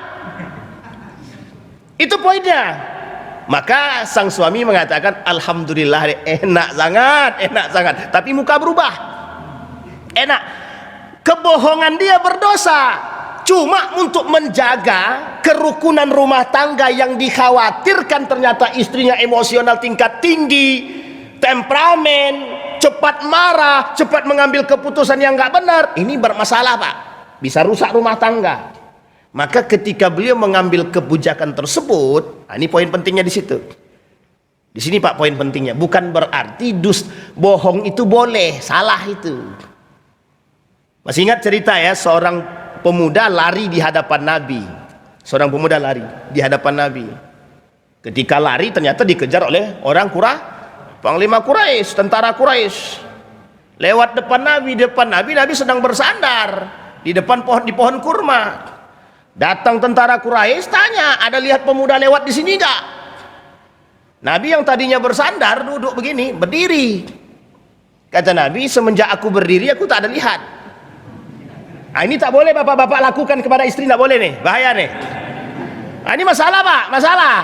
Itu poinnya. Maka sang suami mengatakan, alhamdulillah, enak sangat. Tapi muka berubah. Enak. Kebohongan dia berdosa. Cuma untuk menjaga kerukunan rumah tangga yang dikhawatirkan ternyata istrinya emosional tingkat tinggi, temperamen, cepat marah, cepat mengambil keputusan yang nggak benar. Ini bermasalah pak, bisa rusak rumah tangga. Maka ketika beliau mengambil kebijakan tersebut, ini poin pentingnya di situ. Di sini pak poin pentingnya, bukan berarti bohong itu boleh, salah itu. Masih ingat cerita ya, seorang pemuda lari di hadapan Nabi. Seorang pemuda lari di hadapan Nabi. Ketika lari ternyata dikejar oleh orang panglima Quraisy, tentara Quraisy. Lewat depan Nabi, Nabi sedang bersandar di depan pohon kurma. Datang tentara Quraisy tanya, ada lihat pemuda lewat di sini enggak? Nabi yang tadinya bersandar duduk begini, berdiri. Kata Nabi, semenjak aku berdiri aku tak ada lihat. Ini tak boleh bapak-bapak lakukan kepada istri, tak boleh nih, bahaya nih. Ini masalah pak, masalah.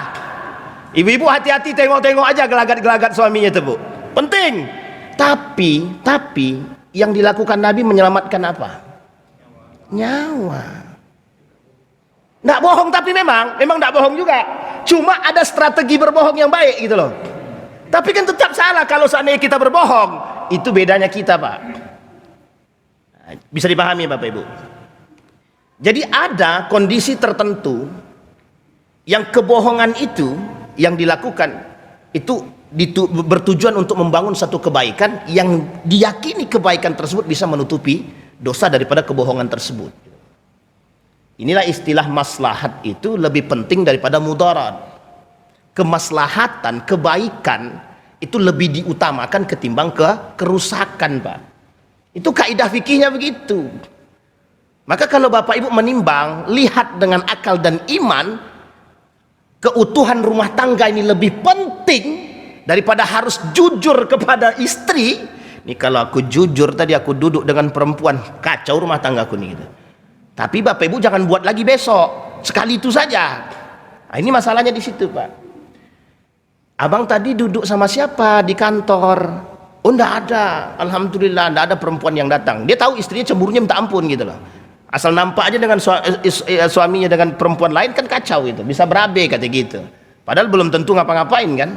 Ibu-ibu hati-hati, tengok-tengok aja gelagat-gelagat suaminya itu bu, penting. Tapi yang dilakukan Nabi menyelamatkan apa? Nyawa. Nggak bohong, tapi memang nggak bohong juga. Cuma ada strategi berbohong yang baik gitu loh. Tapi kan tetap salah kalau seandainya kita berbohong. Itu bedanya kita pak. Bisa dipahami Bapak Ibu. Jadi ada kondisi tertentu yang kebohongan itu yang dilakukan itu bertujuan untuk membangun satu kebaikan yang diyakini kebaikan tersebut bisa menutupi dosa daripada kebohongan tersebut. Inilah istilah maslahat itu lebih penting daripada mudarat. Kemaslahatan, kebaikan itu lebih diutamakan ketimbang kerusakan Pak. Itu kaidah fikihnya begitu. Maka kalau Bapak Ibu menimbang, lihat dengan akal dan iman, keutuhan rumah tangga ini lebih penting daripada harus jujur kepada istri. Nih kalau aku jujur tadi aku duduk dengan perempuan, kacau rumah tangga aku nih gitu. Tapi Bapak Ibu jangan buat lagi besok, sekali itu saja. Nah, ini masalahnya di situ Pak. Abang tadi duduk sama siapa di kantor? Oh enggak ada, alhamdulillah enggak ada perempuan yang datang. Dia tahu istrinya cemburunya minta ampun gitu loh. Asal nampak aja dengan suaminya dengan perempuan lain kan kacau itu, bisa berabe kata gitu. Padahal belum tentu ngapa-ngapain kan.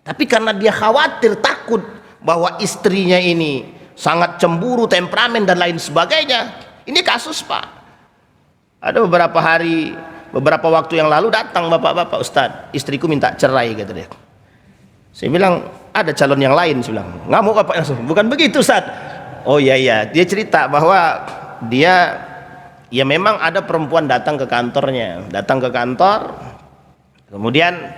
Tapi karena dia khawatir, takut bahwa istrinya ini sangat cemburu, temperamen dan lain sebagainya. Ini kasus Pak. Ada beberapa waktu yang lalu datang bapak-bapak, Ustadz, istriku minta cerai kata dia. Saya bilang, ada calon yang lain. Saya bilang, ngamuk bapak langsung. Bukan begitu Ustaz. Oh iya, dia cerita bahwa dia, ya memang ada perempuan datang ke kantornya. Datang ke kantor, kemudian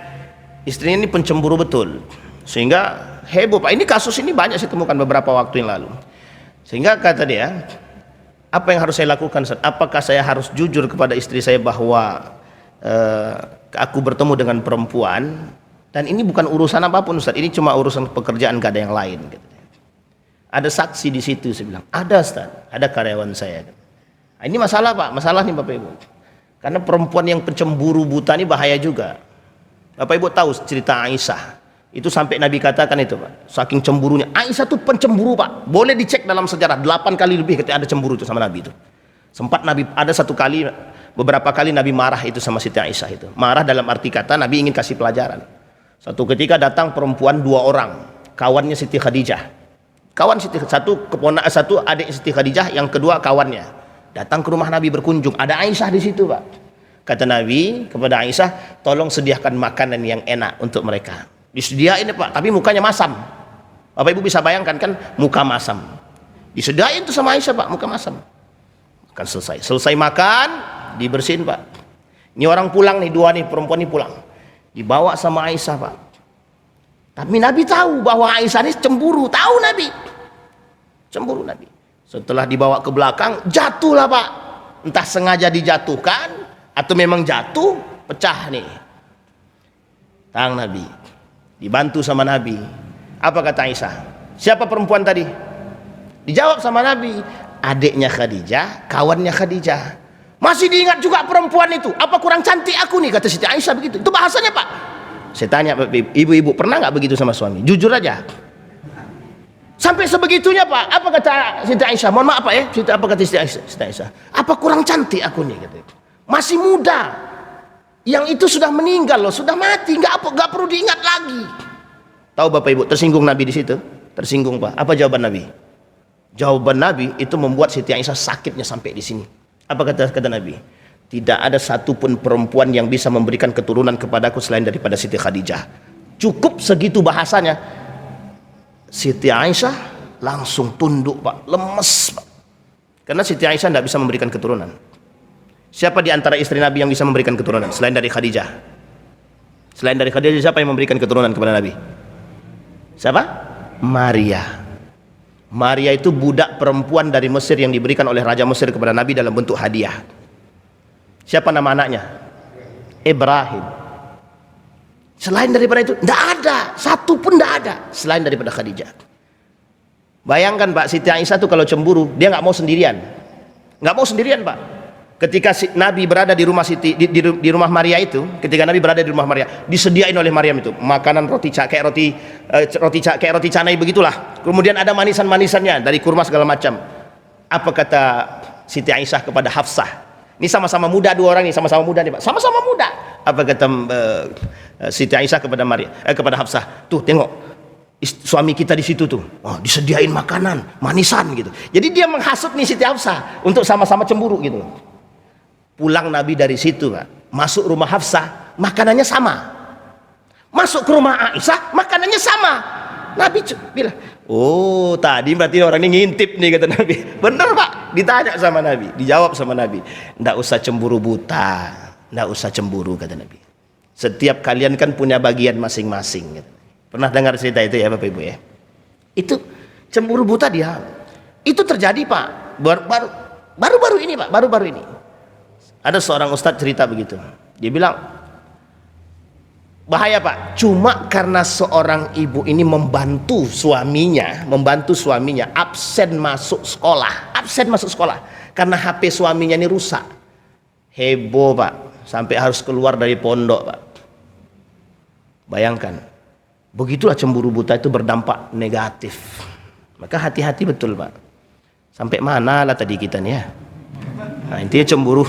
istrinya ini pencemburu betul. Sehingga heboh Pak. Ini kasus ini banyak saya temukan beberapa waktu yang lalu. Sehingga kata dia, apa yang harus saya lakukan Ustaz? Apakah saya harus jujur kepada istri saya bahwa aku bertemu dengan perempuan? Dan ini bukan urusan apapun Ustaz, ini cuma urusan pekerjaan, gak ada yang lain gitu. Ada saksi di situ, saya bilang, ada Ustaz, ada karyawan saya. Nah, ini masalah Pak, masalah nih Bapak Ibu. Karena perempuan yang pencemburu buta ini bahaya juga. Bapak Ibu tahu cerita Aisyah, itu sampai Nabi katakan itu Pak, saking cemburunya. Aisyah tuh pencemburu Pak, boleh dicek dalam sejarah, 8 kali lebih ketika ada cemburu itu sama Nabi itu. Sempat Nabi, ada satu kali, beberapa kali Nabi marah itu sama Siti Aisyah itu. Marah dalam arti kata Nabi ingin kasih pelajaran. Satu ketika datang perempuan 2 orang, kawannya Siti Khadijah. Kawan Siti, satu adik Siti Khadijah, yang kedua kawannya. Datang ke rumah Nabi berkunjung, ada Aisyah di situ, Pak. Kata Nabi kepada Aisyah, tolong sediakan makanan yang enak untuk mereka. Disediain Pak, tapi mukanya masam. Bapak Ibu bisa bayangkan kan, muka masam. Disediain tuh sama Aisyah Pak, muka masam. Makan selesai makan, dibersihin Pak. Ini orang pulang nih, 2 nih, perempuan ini pulang. Dibawa sama Aisyah Pak. Tapi Nabi tahu bahwa Aisyah ini cemburu, tahu Nabi. Cemburu Nabi. Setelah dibawa ke belakang, jatuhlah Pak. Entah sengaja dijatuhkan atau memang jatuh pecah nih tangan Nabi, dibantu sama Nabi. Apa kata Aisyah? Siapa perempuan tadi? Dijawab sama Nabi, adiknya Khadijah, kawannya Khadijah. Masih diingat juga perempuan itu. Apa kurang cantik aku nih, kata Siti Aisyah begitu. Itu bahasanya, Pak. Saya tanya ibu-ibu, pernah nggak begitu sama suami? Jujur aja. Sampai sebegitunya, Pak. Apa kata Siti Aisyah? Mohon maaf, Pak ya. Apa kata Siti Aisyah? Apa kurang cantik aku nih, kata. Masih muda. Yang itu sudah meninggal loh, sudah mati, nggak perlu diingat lagi. Tahu Bapak Ibu, tersinggung Nabi di situ? Tersinggung, Pak. Apa jawaban Nabi? Jawaban Nabi itu membuat Siti Aisyah sakitnya sampai di sini. Apa kata Nabi? Tidak ada satupun perempuan yang bisa memberikan keturunan kepadaku selain daripada Siti Khadijah. Cukup segitu bahasanya. Siti Aisyah langsung tunduk, Pak, lemes, Pak. Karena Siti Aisyah tidak bisa memberikan keturunan. Siapa di antara istri Nabi yang bisa memberikan keturunan selain dari Khadijah? Selain dari Khadijah, siapa yang memberikan keturunan kepada Nabi? Siapa? Maria. Maria itu budak perempuan dari Mesir yang diberikan oleh Raja Mesir kepada Nabi dalam bentuk hadiah. Siapa nama anaknya? Ibrahim. Selain daripada itu, tidak ada, satu pun tidak ada selain daripada Khadijah. Bayangkan, Pak, Siti Aisyah itu kalau cemburu, dia nggak mau sendirian. Nggak mau sendirian, Pak. Ketika Nabi berada di rumah di rumah Maria itu, ketika Nabi berada di rumah Maria, disediain oleh Maryam itu makanan roti canai begitulah. Kemudian ada manisan-manisannya dari kurma segala macam. Apa kata Siti Aisyah kepada Hafsah? Ini sama-sama muda, dua orang ini sama-sama muda nih, Pak. Sama-sama muda. Apa kata Siti Aisyah kepada kepada Hafsah? Tuh, tengok. Suami kita di situ tuh, oh, disediain makanan, manisan gitu. Jadi dia menghasut nih Siti Hafsah untuk sama-sama cemburu gitu. Pulang Nabi dari situ, Pak, masuk rumah Hafsah, makanannya sama. Masuk ke rumah Aisyah, makanannya sama. Nabi bilang, oh, tadi berarti orang ini ngintip nih, kata Nabi. Bener, Pak, ditanya sama Nabi, dijawab sama Nabi. Nggak usah cemburu buta, nggak usah cemburu, kata Nabi. Setiap kalian kan punya bagian masing-masing, kata. Pernah dengar cerita itu ya, Bapak Ibu ya? Itu cemburu buta dia. Itu terjadi, Pak, baru-baru ini, Pak, baru-baru ini. Ada seorang ustadz cerita begitu. Dia bilang, bahaya, Pak, cuma karena seorang ibu ini membantu suaminya absen masuk sekolah karena HP suaminya ini rusak. Heboh, Pak, sampai harus keluar dari pondok, Pak. Bayangkan, begitulah cemburu buta itu berdampak negatif. Maka hati-hati betul, Pak. Sampai mana lah tadi kita nih ya? Nah, intinya cemburu.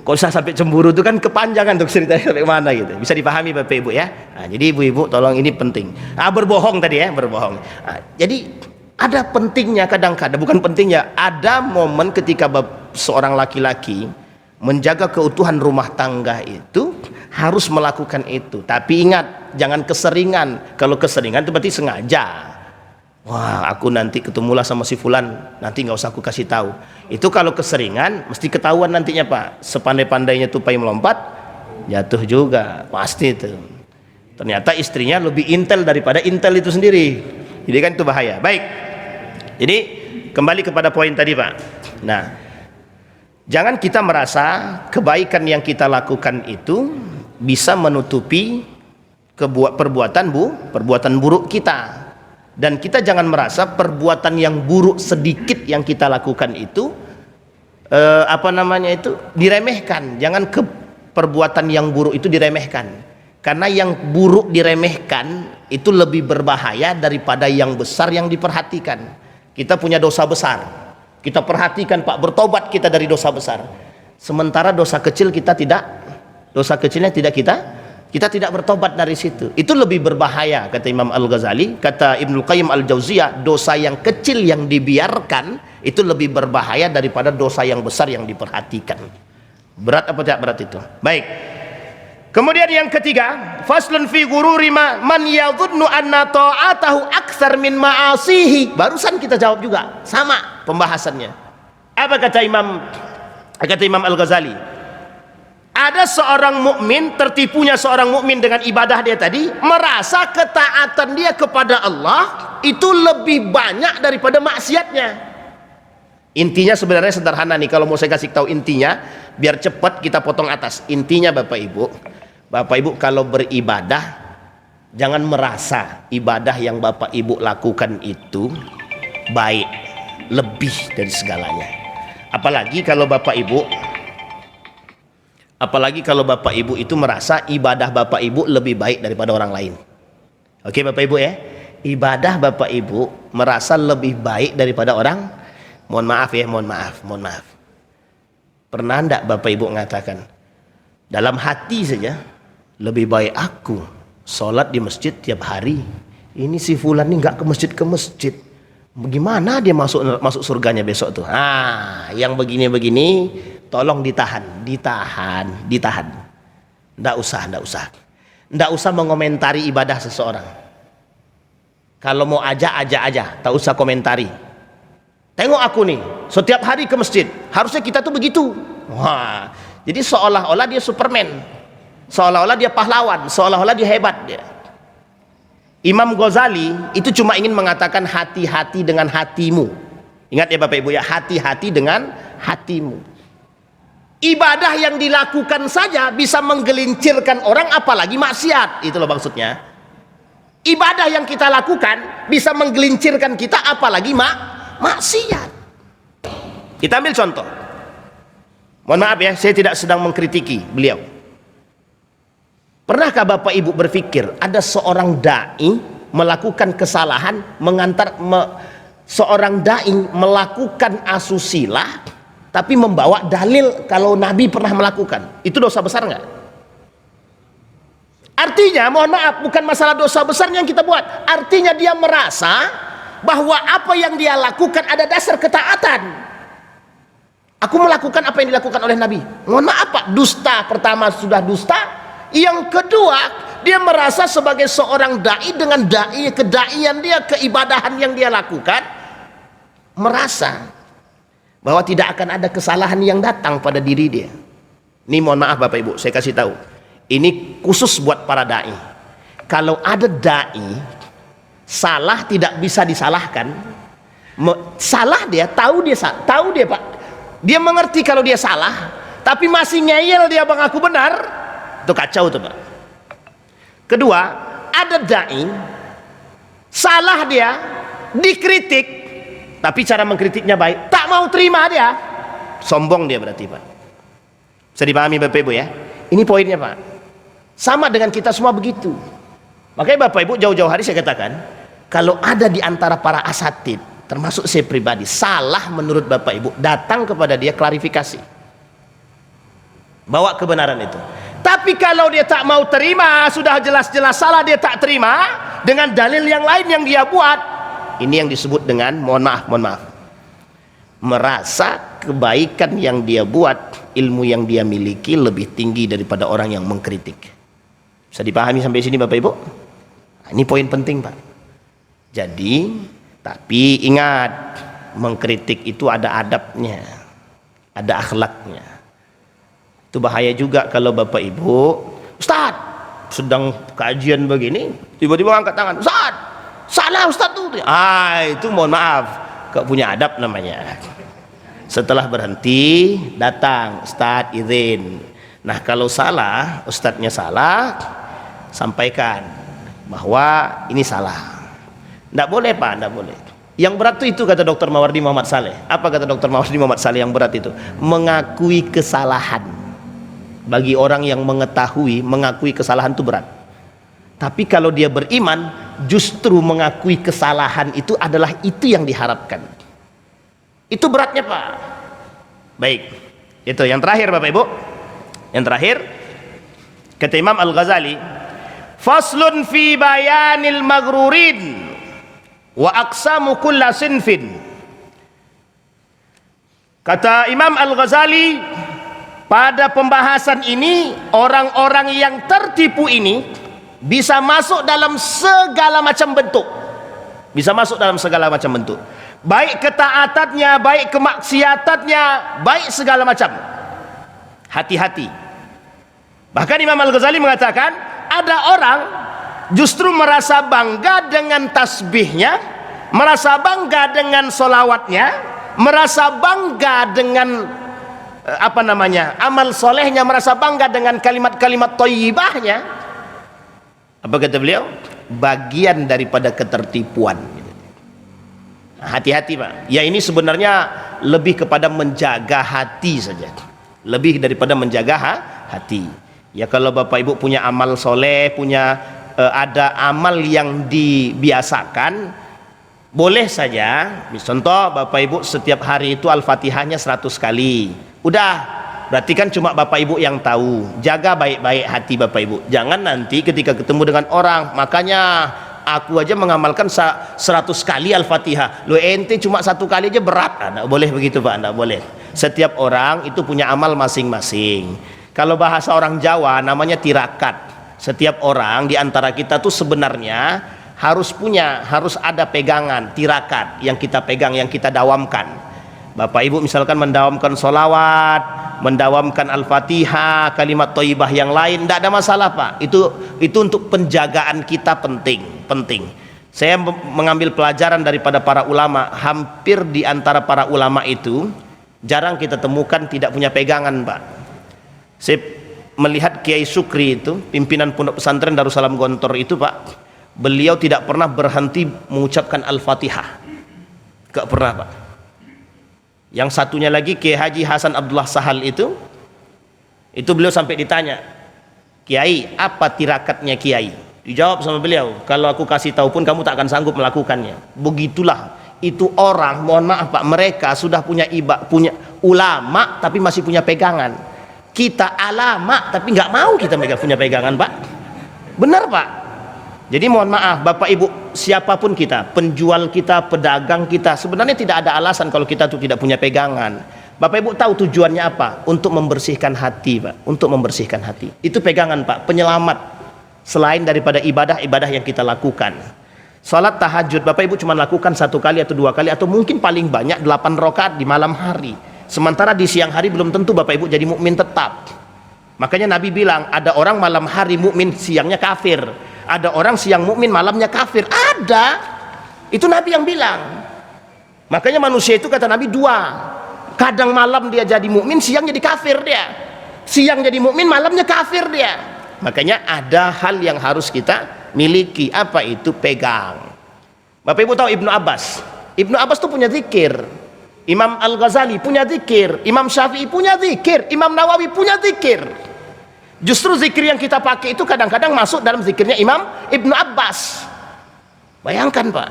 Kalau sampai cemburu itu kan kepanjangan untuk ceritanya sampai mana gitu. Bisa dipahami Bapak Ibu ya. Nah, jadi ibu-ibu tolong, ini penting. Berbohong tadi ya, berbohong. Nah, jadi ada pentingnya kadang-kadang, bukan pentingnya, ada momen ketika seorang laki-laki menjaga keutuhan rumah tangga itu harus melakukan itu. Tapi ingat, jangan keseringan. Kalau keseringan itu berarti sengaja. Wah, aku nanti ketemulah sama si fulan, nanti nggak usah aku kasih tahu. Itu kalau keseringan mesti ketahuan nantinya, Pak. Sepandai-pandainya tupai melompat, jatuh juga pasti itu. Ternyata istrinya lebih intel daripada intel itu sendiri. Jadi kan itu bahaya. Baik. Jadi kembali kepada poin tadi, Pak. Nah, jangan kita merasa kebaikan yang kita lakukan itu bisa menutupi perbuatan buruk kita. Dan kita jangan merasa perbuatan yang buruk sedikit yang kita lakukan itu diremehkan. Jangan perbuatan yang buruk itu diremehkan. Karena yang buruk diremehkan itu lebih berbahaya daripada yang besar yang diperhatikan. Kita punya dosa besar, kita perhatikan, Pak, bertobat kita dari dosa besar. Sementara dosa kecilnya kita tidak bertobat dari situ. Itu lebih berbahaya, kata Imam Al-Ghazali, kata Ibnu Qayyim Al-Jauziyah, dosa yang kecil yang dibiarkan itu lebih berbahaya daripada dosa yang besar yang diperhatikan. Berat apa tidak berat itu? Baik. Kemudian yang ketiga, faslun fi ghururi man yadhunnu anna ta'atahu aktsar min ma'asihi. Barusan kita jawab juga, sama pembahasannya. Apa kata Imam Al-Ghazali? Ada seorang mukmin, tertipunya seorang mukmin dengan ibadah dia tadi, merasa ketaatan dia kepada Allah itu lebih banyak daripada maksiatnya. Intinya sebenarnya sederhana nih, kalau mau saya kasih tahu intinya, biar cepat kita potong atas. Intinya Bapak Ibu kalau beribadah jangan merasa ibadah yang Bapak Ibu lakukan itu baik, lebih dari segalanya. Apalagi kalau Bapak Ibu itu merasa ibadah Bapak Ibu lebih baik daripada orang lain. Oke Bapak Ibu ya, ibadah Bapak Ibu merasa lebih baik daripada orang. Mohon maaf. Pernah enggak Bapak Ibu mengatakan dalam hati saja, lebih baik aku sholat di masjid tiap hari, ini si fulan ini nggak ke masjid, bagaimana dia masuk surganya besok tuh? Yang begini tolong ditahan. Nggak usah mengomentari ibadah seseorang. Kalau mau aja, tak usah komentari. Tengok aku nih, setiap hari ke masjid, harusnya kita tuh begitu. Jadi seolah-olah dia Superman, seolah-olah dia pahlawan, seolah-olah dia hebat dia. Imam Ghazali itu cuma ingin mengatakan hati-hati dengan hatimu. Ingat ya Bapak Ibu ya, hati-hati dengan hatimu. Ibadah yang dilakukan saja bisa menggelincirkan orang, apalagi maksiat. Itu loh maksudnya. Ibadah yang kita lakukan bisa menggelincirkan kita, apalagi maksiat. Kita ambil contoh. Mohon maaf ya, saya tidak sedang mengkritiki beliau. Pernahkah Bapak Ibu berpikir ada seorang dai melakukan kesalahan, seorang dai melakukan asusila tapi membawa dalil kalau Nabi pernah melakukan? Itu dosa besar nggak? Artinya, mohon maaf, bukan masalah dosa besar yang kita buat. Artinya dia merasa bahwa apa yang dia lakukan ada dasar ketaatan. Aku melakukan apa yang dilakukan oleh Nabi. Mohon maaf Pak, dusta. Pertama sudah dusta. Yang kedua, dia merasa sebagai seorang dai dengan kedaian dia, keibadahan yang dia lakukan, merasa bahwa tidak akan ada kesalahan yang datang pada diri dia. Ini mohon maaf Bapak Ibu, saya kasih tahu. Ini khusus buat para dai. Kalau ada dai salah tidak bisa disalahkan. Salah dia, tahu dia Pak. Dia mengerti kalau dia salah, tapi masih ngeyel dia mengaku benar. Itu kacau tuh Pak. Kedua, ada dai salah dia, dikritik, tapi cara mengkritiknya baik, tak mau terima dia. Sombong dia berarti Pak. Bisa dipahami Bapak Ibu ya? Ini poinnya Pak. Sama dengan kita semua begitu. Makanya Bapak Ibu jauh-jauh hari saya katakan, kalau ada di antara para asatid, termasuk saya pribadi, salah menurut Bapak Ibu, datang kepada dia klarifikasi, bawa kebenaran itu. Tapi kalau dia tak mau terima, sudah jelas-jelas salah, dia tak terima dengan dalil yang lain yang dia buat, ini yang disebut dengan mohon maaf, merasa kebaikan yang dia buat, ilmu yang dia miliki lebih tinggi daripada orang yang mengkritik. Bisa dipahami sampai sini Bapak Ibu? Ini poin penting Pak. Jadi, tapi ingat, mengkritik itu ada adabnya, ada akhlaknya. Itu bahaya juga kalau Bapak Ibu, Ustaz, sedang kajian begini, tiba-tiba angkat tangan, Ustaz, salah Ustaz tuh. Itu mohon maaf, gak punya adab namanya. Setelah berhenti, datang, Ustaz izin. Nah kalau salah, Ustadznya salah, sampaikan bahwa ini salah. Nggak boleh Pak, nggak boleh. Yang berat itu kata Dr. Mawardi Muhammad Saleh. Apa kata Dr. Mawardi Muhammad Saleh yang berat itu? Mengakui kesalahan. Bagi orang yang mengakui kesalahan itu berat. Tapi kalau dia beriman, justru mengakui kesalahan itu adalah itu yang diharapkan. Itu beratnya Pak. Baik, itu yang terakhir Bapak Ibu. Yang terakhir, kata Imam Al-Ghazali, faslun fi bayanil maghrurin wa aqsamu kulla sinfin. Kata Imam Al-Ghazali, pada pembahasan ini orang-orang yang tertipu ini bisa masuk dalam segala macam bentuk. Bisa masuk dalam segala macam bentuk. Baik ketaatannya, baik kemaksiatannya, baik segala macam. Hati-hati. Bahkan Imam Al-Ghazali mengatakan, ada orang justru merasa bangga dengan tasbihnya, merasa bangga dengan solawatnya, merasa bangga dengan apa namanya, amal solehnya, merasa bangga dengan kalimat-kalimat thayyibahnya. Apa kata beliau? Bagian daripada ketertipuan. Hati-hati Pak. Ya ini sebenarnya lebih kepada menjaga hati saja, lebih daripada menjaga hati. Ya kalau Bapak Ibu punya amal soleh, punya ada amal yang dibiasakan, boleh saja. Contoh Bapak Ibu setiap hari itu Al-Fatihahnya 100 kali. Udah, berarti kan cuma Bapak Ibu yang tahu. Jaga baik-baik hati Bapak Ibu. Jangan nanti ketika ketemu dengan orang, makanya aku aja mengamalkan 100 kali Al-Fatihah. Lo ente cuma 1 kali aja berat. Nggak boleh begitu Pak, nggak boleh. Setiap orang itu punya amal masing-masing. Kalau bahasa orang Jawa namanya tirakat. Setiap orang di antara kita tuh sebenarnya harus ada pegangan, tirakat yang kita pegang, yang kita dawamkan. Bapak Ibu misalkan mendawamkan solawat, mendawamkan Al-Fatihah, kalimat thayyibah yang lain, tidak ada masalah Pak. Itu untuk penjagaan kita penting. Saya mengambil pelajaran daripada para ulama. Hampir di antara para ulama itu jarang kita temukan tidak punya pegangan Pak. Saya melihat Kiai Sukri itu, pimpinan pondok pesantren Darussalam Gontor itu Pak, beliau tidak pernah berhenti mengucapkan Al-Fatihah, gak pernah Pak. Yang satunya lagi Kiai Haji Hasan Abdullah Sahal itu beliau sampai ditanya, Kiai apa tirakatnya Kiai? Dijawab sama beliau, kalau aku kasih tahu pun kamu tak akan sanggup melakukannya. Begitulah itu orang, mohon maaf Pak, mereka sudah punya punya ulama tapi masih punya pegangan. Kita alama tapi nggak mau kita punya pegangan Pak. Benar Pak. Jadi mohon maaf Bapak Ibu, siapapun kita, penjual kita, pedagang kita, sebenarnya tidak ada alasan kalau kita tuh tidak punya pegangan. Bapak Ibu tahu tujuannya apa? Untuk membersihkan hati Pak, untuk membersihkan hati. Itu pegangan Pak, penyelamat selain daripada ibadah-ibadah yang kita lakukan. Salat tahajud Bapak Ibu cuma lakukan 1 kali atau 2 kali, atau mungkin paling banyak 8 rakaat di malam hari. Sementara di siang hari belum tentu Bapak Ibu jadi mukmin tetap. Makanya Nabi bilang ada orang malam hari mukmin, siangnya kafir. Ada orang siang mukmin, malamnya kafir. Ada. Itu Nabi yang bilang. Makanya manusia itu kata Nabi 2. Kadang malam dia jadi mukmin, siang jadi kafir dia. Siang jadi mukmin, malamnya kafir dia. Makanya ada hal yang harus kita miliki. Apa itu? Pegang. Bapak Ibu tahu Ibnu Abbas? Ibnu Abbas tuh punya zikir. Imam Al-Ghazali punya zikir, Imam Syafi'i punya zikir, Imam Nawawi punya zikir. Justru zikir yang kita pakai itu kadang-kadang masuk dalam zikirnya Imam Ibnu Abbas. Bayangkan Pak.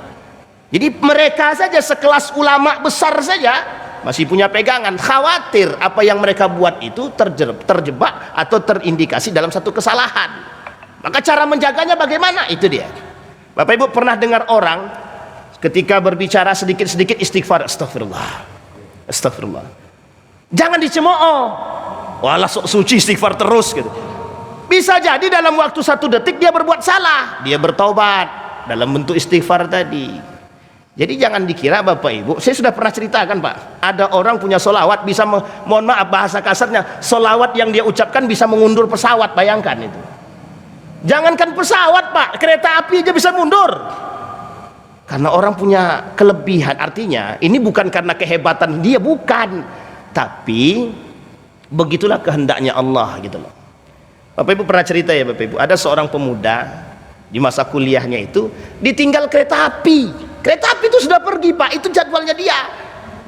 Jadi mereka saja sekelas ulama besar saja masih punya pegangan. Khawatir apa yang mereka buat itu terjebak atau terindikasi dalam satu kesalahan. Maka cara menjaganya bagaimana? Itu dia. Bapak Ibu pernah dengar orang ketika berbicara sedikit-sedikit istighfar, astagfirullah. Jangan dicemooh. Walah sok suci istighfar terus gitu. Bisa jadi dalam waktu 1 detik dia berbuat salah, dia bertaubat dalam bentuk istighfar tadi. Jadi jangan dikira Bapak Ibu, saya sudah pernah ceritakan Pak, ada orang punya solawat bisa mohon maaf bahasa kasarnya, solawat yang dia ucapkan bisa mengundur pesawat. Bayangkan itu. Jangankan pesawat Pak, kereta api aja bisa mundur. Karena orang punya kelebihan. Artinya ini bukan karena kehebatan dia, bukan, tapi begitulah kehendaknya Allah gitu loh. Bapak Ibu pernah cerita ya Bapak Ibu, ada seorang pemuda di masa kuliahnya itu ditinggal kereta api. Kereta api itu sudah pergi Pak, itu jadwalnya dia.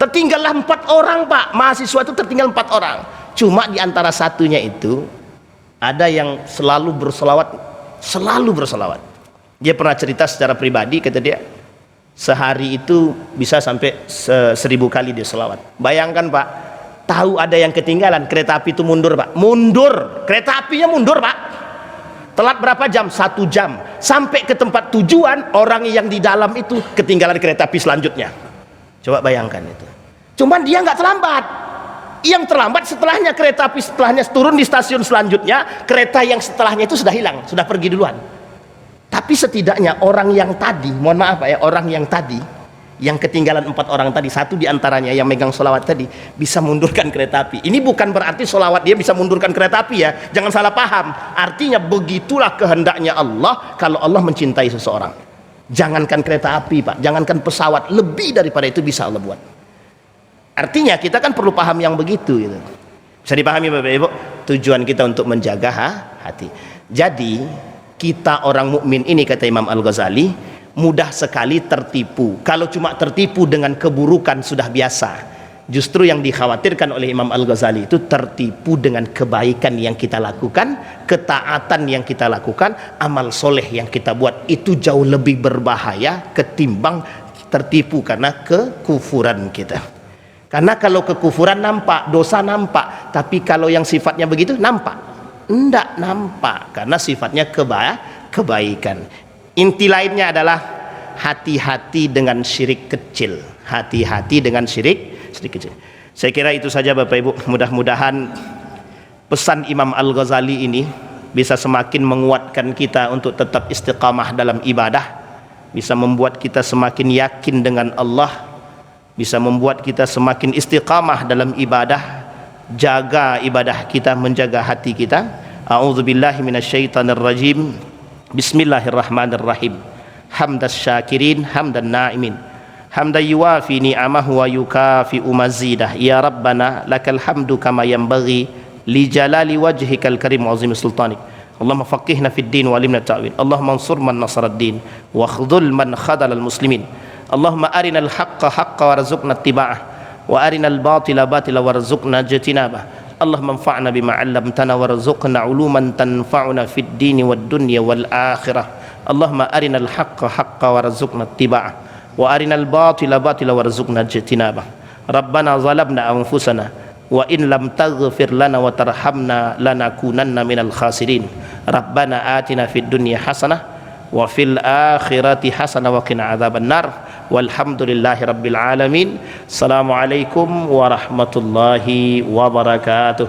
Tertinggallah 4 orang Pak, mahasiswa itu tertinggal 4 orang. Cuma di antara satunya itu ada yang selalu bersolawat. Dia pernah cerita secara pribadi, kata dia sehari itu bisa sampai 1000 kali dia selawat. Bayangkan Pak, tahu ada yang ketinggalan, kereta api itu mundur Pak, mundur, kereta apinya mundur Pak, telat berapa jam? 1 jam sampai ke tempat tujuan. Orang yang di dalam itu ketinggalan kereta api selanjutnya. Coba bayangkan itu. Cuman dia nggak terlambat, yang terlambat setelahnya, kereta api setelahnya turun di stasiun selanjutnya, kereta yang setelahnya itu sudah hilang, sudah pergi duluan. Tapi setidaknya orang yang tadi, mohon maaf Pak ya, orang yang tadi yang ketinggalan 4 orang tadi, satu diantaranya yang megang solawat tadi bisa mundurkan kereta api. Ini bukan berarti solawat dia bisa mundurkan kereta api ya, jangan salah paham. Artinya begitulah kehendaknya Allah. Kalau Allah mencintai seseorang, jangankan kereta api Pak, jangankan pesawat, lebih daripada itu bisa Allah buat. Artinya kita kan perlu paham yang begitu gitu. Bisa dipahami Bapak Ibu? Tujuan kita untuk menjaga hati. Jadi kita orang mukmin ini, kata Imam Al-Ghazali, mudah sekali tertipu. Kalau cuma tertipu dengan keburukan sudah biasa. Justru yang dikhawatirkan oleh Imam Al-Ghazali itu tertipu dengan kebaikan yang kita lakukan, ketaatan yang kita lakukan, amal soleh yang kita buat. Itu jauh lebih berbahaya ketimbang tertipu karena kekufuran kita. Karena kalau kekufuran nampak, dosa nampak, tapi kalau yang sifatnya begitu nampak? Enggak nampak, karena sifatnya kebaikan. Inti lainnya adalah hati-hati dengan syirik kecil. Hati-hati dengan syirik kecil. Saya kira itu saja Bapak Ibu. Mudah-mudahan pesan Imam Al-Ghazali ini bisa semakin menguatkan kita untuk tetap istiqamah dalam ibadah, bisa membuat kita semakin yakin dengan Allah, bisa membuat kita semakin istiqamah dalam ibadah, jaga ibadah kita, menjaga hati kita. A'udzubillahi minasyaitonirrajim. Bismillahirrahmanirrahim. Hamdas syakirin, hamdan na'imin, hamdan yuwafi ni'amahu wa yukafi'u mazidah. Ya Rabbana lakal hamdu kama yanbaghi li jalali wajhikal karim wa azimi sultanik. Allahumma faqihna fid din wa alimna ta'wil. Allahumma ansur man nasara ad-din wa khudhul man khadala al-muslimin. Allahumma arinal haqqa haqqa warzuqna ittiba'ah wa arinal batila batila warzuqna ijtinabah. Allahumma anfa'na bima 'allamtana warzuqna 'uluman tanfa'una fid dini wad dunya wal akhirah. Allahumma arinal haqqa haqqa warzuqna ittiba'ah wa arinal batila batila warzuqna ijtinabah. Rabbana zalamna anfusana wa in lam taghfir lana wa tarhamna lanakunanna minal khasirin. Rabbana atina fid dunya hasanah wa fil akhirati hasanah wa qina adzabannar. Walhamdulillahi rabbil alamin. Assalamualaikum warahmatullahi wabarakatuh.